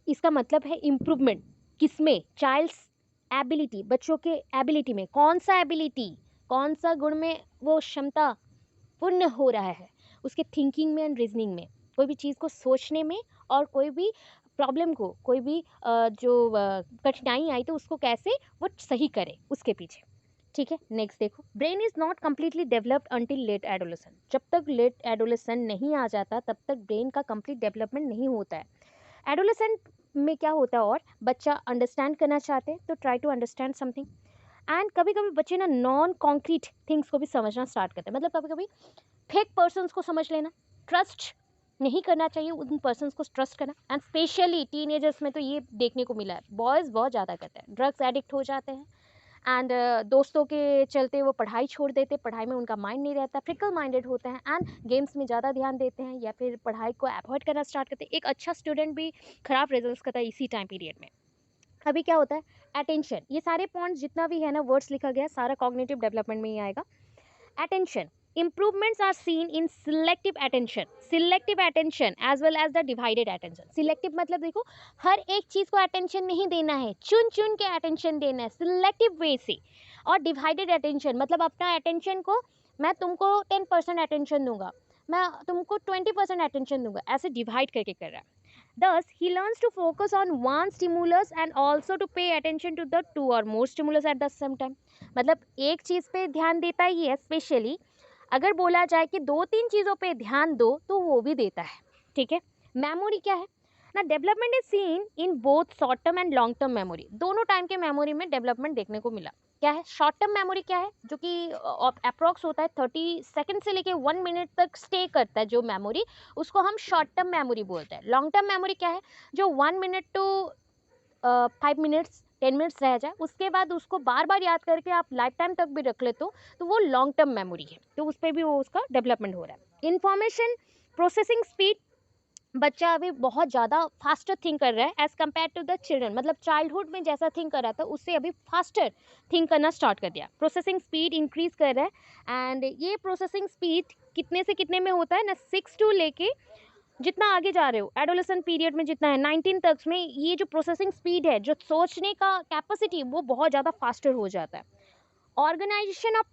इसका मतलब है इम्प्रूवमेंट किसमें, चाइल्ड्स एबिलिटी, बच्चों के एबिलिटी में, कौन सा एबिलिटी, कौन सा गुण में वो क्षमता पूर्ण हो रहा है, उसके थिंकिंग में एंड रीजनिंग में, कोई भी चीज़ को सोचने में, और कोई भी प्रॉब्लम को, कोई भी जो कठिनाई आई तो उसको कैसे वो सही करे उसके पीछे। ठीक है, नेक्स्ट देखो, brain is not completely developed until late adolescent. जब तक लेट एडोलेसेंट नहीं आ जाता तब तक ब्रेन का कंप्लीट डेवलपमेंट नहीं होता है। एडोलेसेंट में क्या होता है, और बच्चा अंडरस्टैंड करना चाहते हैं तो try to understand something, and कभी कभी बच्चे ना नॉन कॉन्क्रीट थिंग्स को भी समझना स्टार्ट करते हैं, मतलब कभी कभी फेक पर्सन्स को समझ लेना, ट्रस्ट नहीं करना चाहिए उन पर्सन्स को ट्रस्ट करना, एंड स्पेशली टीनेजर्स में तो ये देखने को मिला है, बॉयज़ बहुत ज़्यादा करते हैं, ड्रग्स एडिक्ट हो जाते हैं एंड दोस्तों के चलते वो पढ़ाई छोड़ देते, पढ़ाई में उनका माइंड नहीं रहता, फिकल माइंडेड होते हैं एंड गेम्स में ज़्यादा ध्यान देते हैं या फिर पढ़ाई को अवॉइड करना स्टार्ट करते हैं। एक अच्छा स्टूडेंट भी ख़राब रिजल्ट्स करता है इसी टाइम पीरियड में। अभी क्या होता है, अटेंशन, ये सारे पॉइंट्स जितना भी है ना वर्ड्स लिखा गया सारा कॉग्निटिव डेवलपमेंट में ही आएगा। attention, improvements are seen in selective attention as well as the divided attention। selective मतलब देखो हर एक चीज को attention नहीं देना है, चुन चुन के attention देना है selective way से। और divided attention मतलब अपना attention को मैं तुमको 10% attention दूंगा, मैं तुमको 20% attention दूंगा, ऐसे divide करके कर रहा है। Thus, he learns to focus on one stimulus and also to pay attention to the two or more stimulus at the same time। मतलब एक चीज़ पे ध्यान देता ही है, स्पेशली अगर बोला जाए कि 2-3 चीज़ों पे ध्यान दो तो वो भी देता है। ठीक है, मेमोरी क्या है ना, development is seen in both short term and long term memory, दोनों टाइम के मेमोरी में डेवलपमेंट देखने को मिला। क्या है शॉर्ट टर्म मेमोरी, क्या है जो कि अप्रॉक्स होता है 30 सेकंड से लेके 1 मिनट तक स्टे करता है जो मेमोरी, उसको हम शॉर्ट टर्म मेमोरी बोलते हैं। लॉन्ग टर्म मेमोरी क्या है, जो 1 मिनट टू 5 मिनट्स 10 मिनट्स रह जाए उसके बाद उसको बार बार याद करके आप लाइफ टाइम तक भी रख लेते हो तो वो लॉन्ग टर्म मेमोरी है, तो उस पर भी वो उसका डेवलपमेंट हो रहा है। इंफॉर्मेशन प्रोसेसिंग स्पीड, बच्चा अभी बहुत ज़्यादा फास्टर थिंक कर रहा है as compare to the children, मतलब चाइल्डहुड में जैसा थिंक कर रहा था उससे अभी फास्टर थिंक करना स्टार्ट कर दिया, प्रोसेसिंग स्पीड इंक्रीज कर रहा है। एंड ये प्रोसेसिंग स्पीड कितने से कितने में होता है ना, 6 टू लेके जितना आगे जा रहे हो एडोलेसेंट पीरियड में जितना है 19 तक में, ये जो प्रोसेसिंग स्पीड है, जो सोचने का कैपेसिटी, वो बहुत ज़्यादा फास्टर हो जाता है। ऑर्गेनाइजेशन ऑफ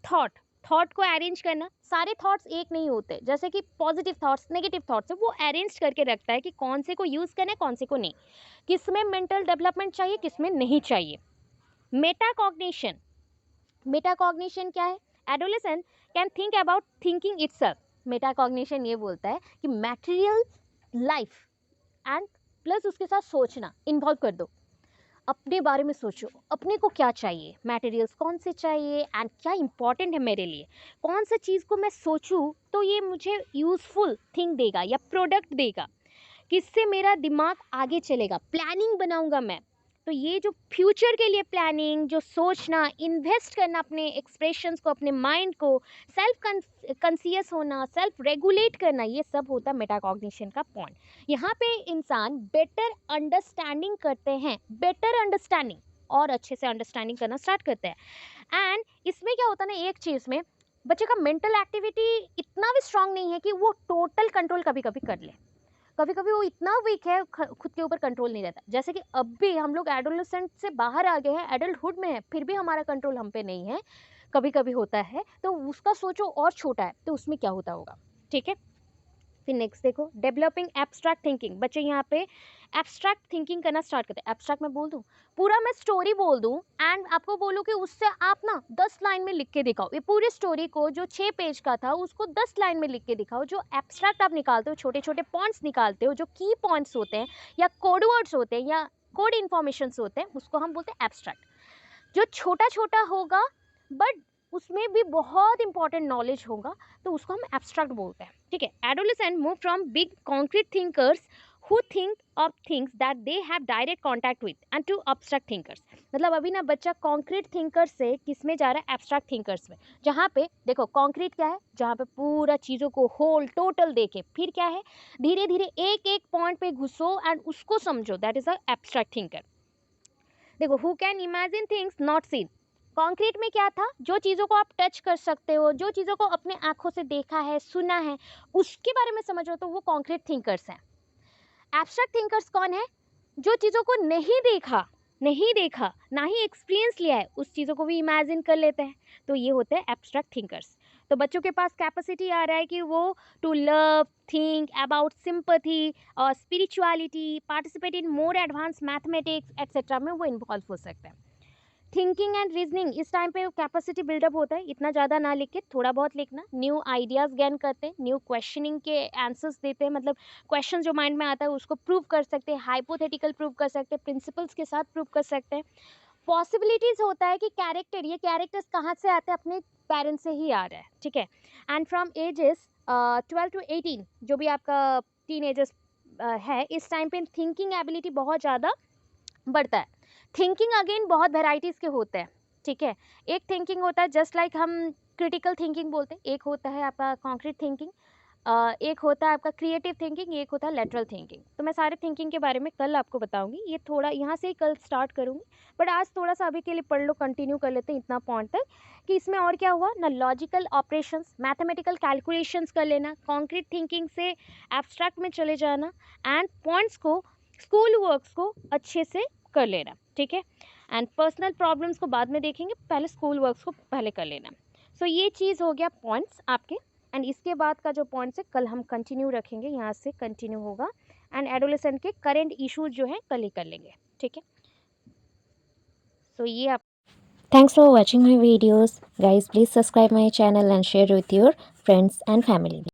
थॉट को अरेंज करना, सारे थॉट्स एक नहीं होते, जैसे कि पॉजिटिव थॉट्स नेगेटिव थॉट्स है वो अरेंज करके रखता है कि कौन से को यूज़ करना है कौन से को नहीं, किस में मेंटल डेवलपमेंट चाहिए किस में नहीं चाहिए। मेटाकॉग्निशन, मेटाकॉग्निशन क्या है, adolescent can think about thinking itself. Metacognition ये बोलता है कि मैटेरियल लाइफ एंड प्लस उसके साथ सोचना इन्वॉल्व कर दो, अपने बारे में सोचो अपने को क्या चाहिए, मटेरियल्स कौन से चाहिए एंड क्या इंपॉर्टेंट है मेरे लिए, कौन सा चीज़ को मैं सोचूं तो ये मुझे यूज़फुल थिंग देगा या प्रोडक्ट देगा, किससे मेरा दिमाग आगे चलेगा, प्लानिंग बनाऊंगा मैं, तो ये जो फ्यूचर के लिए प्लानिंग, जो सोचना, इन्वेस्ट करना अपने एक्सप्रेशंस को, अपने माइंड को, सेल्फ कंसियस होना, सेल्फ रेगुलेट करना, ये सब होता है मेटाकॉग्निशन का पॉइंट। यहाँ पे इंसान बेटर अंडरस्टैंडिंग करते हैं, बेटर अंडरस्टैंडिंग और अच्छे से अंडरस्टैंडिंग करना स्टार्ट करते हैं। एंड इसमें क्या होता है ना, एक चीज़ में बच्चे का मेंटल एक्टिविटी इतना भी स्ट्रांग नहीं है कि वो टोटल कंट्रोल कभी कभी कर ले। कभी कभी वो इतना वीक है, खुद के ऊपर कंट्रोल नहीं रहता। जैसे कि अब भी हम लोग एडोलेसेंट से बाहर आ गए हैं, एडल्टहुड में है, फिर भी हमारा कंट्रोल हम पे नहीं है, कभी कभी होता है। तो उसका सोचो और छोटा है, तो उसमें क्या होता होगा, ठीक है। फिर नेक्स्ट देखो, डेवलपिंग एब्स्ट्रैक्ट थिंकिंग। बच्चे यहाँ पे एब्स्ट्रैक्ट थिंकिंग करना स्टार्ट करते हैं। एब्स्ट्रैक्ट मैं बोल दूँ, पूरा मैं स्टोरी बोल दूँ एंड आपको बोलूँ कि उससे आप ना 10 लाइन में लिख के दिखाओ। ये पूरी स्टोरी को जो 6 पेज का था उसको 10 लाइन में लिख के दिखाओ। जो एब्स्ट्रैक्ट आप निकालते हो, छोटे छोटे पॉइंट्स निकालते हो, जो की पॉइंट्स होते हैं या कोड वर्ड्स होते हैं या कोड इन्फॉर्मेशन होते हैं, उसको हम बोलते हैं एब्स्ट्रैक्ट। जो छोटा छोटा होगा बट उसमें भी बहुत इंपॉर्टेंट नॉलेज होगा, तो उसको हम एब्स्ट्रैक्ट बोलते हैं, ठीक है। Adolescent move from big concrete thinkers who think of things that they have direct contact with and to abstract thinkers। मतलब अभी ना बच्चा कॉन्क्रीट थिंकर से किस में जा रहा है, एब्स्ट्रैक्ट थिंकर्स में। जहाँ पे देखो कॉन्क्रीट क्या है, जहाँ पे पूरा चीज़ों को होल टोटल देखे, फिर क्या है धीरे धीरे एक एक पॉइंट पे घुसो एंड उसको समझो, that is a abstract thinker. देखो who can imagine things not seen. Concrete में क्या था, जो चीज़ों को आप टच कर सकते हो, जो चीज़ों को अपने आंखों से देखा है, सुना है, उसके बारे में समझो, तो वो कॉन्क्रीट थिंकर्स हैं। एब्स्ट्रैक्ट थिंकर्स कौन है, जो चीज़ों को नहीं देखा ना ही एक्सपीरियंस लिया है, उस चीज़ों को भी इमेजिन कर लेते हैं, तो ये होते हैं एब्स्ट्रैक्ट थिंकर्स। तो बच्चों के पास कैपेसिटी आ रहा है कि वो to love, think about sympathy और spirituality, participate in more advance mathematics etcetera में वो इन्वॉल्व हो सकते हैं। थिंकिंग एंड रीजनिंग, इस टाइम पे कैपेसिटी बिल्डअप होता है, इतना ज़्यादा ना लिख के थोड़ा बहुत लिखना। न्यू आइडियाज़ गेन करते हैं, न्यू क्वेश्चनिंग के आंसर्स देते हैं, मतलब क्वेश्चन जो माइंड में आता है उसको प्रूव कर सकते हैं, हाइपोथेटिकल प्रूव कर सकते हैं, प्रिंसिपल्स के साथ प्रूव कर सकते हैं। पॉसिबिलिटीज़ होता है कि कैरेक्टर, ये कैरेक्टर्स कहाँ से आते हैं, अपने पेरेंट्स से ही आ रहा है, ठीक है। एंड फ्रॉम एजेस 12 to 18, जो भी आपका टीन एजर्स है, इस टाइम पे थिंकिंग एबिलिटी बहुत ज़्यादा बढ़ता है। थिंकिंग अगेन बहुत वेराइटीज़ के होते हैं, ठीक है। एक थिंकिंग होता है जस्ट लाइक हम क्रिटिकल थिंकिंग बोलते हैं, एक होता है आपका कॉन्क्रीट थिंकिंग, एक होता है आपका क्रिएटिव थिंकिंग, एक होता है लेटरल थिंकिंग। तो मैं सारे थिंकिंग के बारे में कल आपको बताऊंगी, ये थोड़ा यहाँ से ही कल स्टार्ट करूंगी, बट आज थोड़ा सा अभी के लिए पढ़ लो, कंटिन्यू कर लेते हैं इतना पॉइंट तक कि इसमें और क्या हुआ ना, लॉजिकल ऑपरेशंस, मैथमेटिकल कैलकुलेशंस कर लेना, कॉन्क्रीट थिंकिंग से एब्स्ट्रैक्ट में चले जाना, एंड पॉइंट्स को, स्कूल वर्क्स को अच्छे से कर लेना, ठीक है। एंड पर्सनल प्रॉब्लम्स को बाद में देखेंगे, पहले स्कूल वर्क्स को पहले कर लेना। सो ये चीज़ हो गया पॉइंट्स आपके। एंड इसके बाद का जो पॉइंट्स है कल हम कंटिन्यू रखेंगे, यहाँ से कंटिन्यू होगा। एंड एडोलेसेंट के करेंट इश्यूज जो हैं कल ही कर लेंगे, ठीक है। सो ये आप Thanks for watching my videos. Guys, please subscribe my channel and share with your friends and family.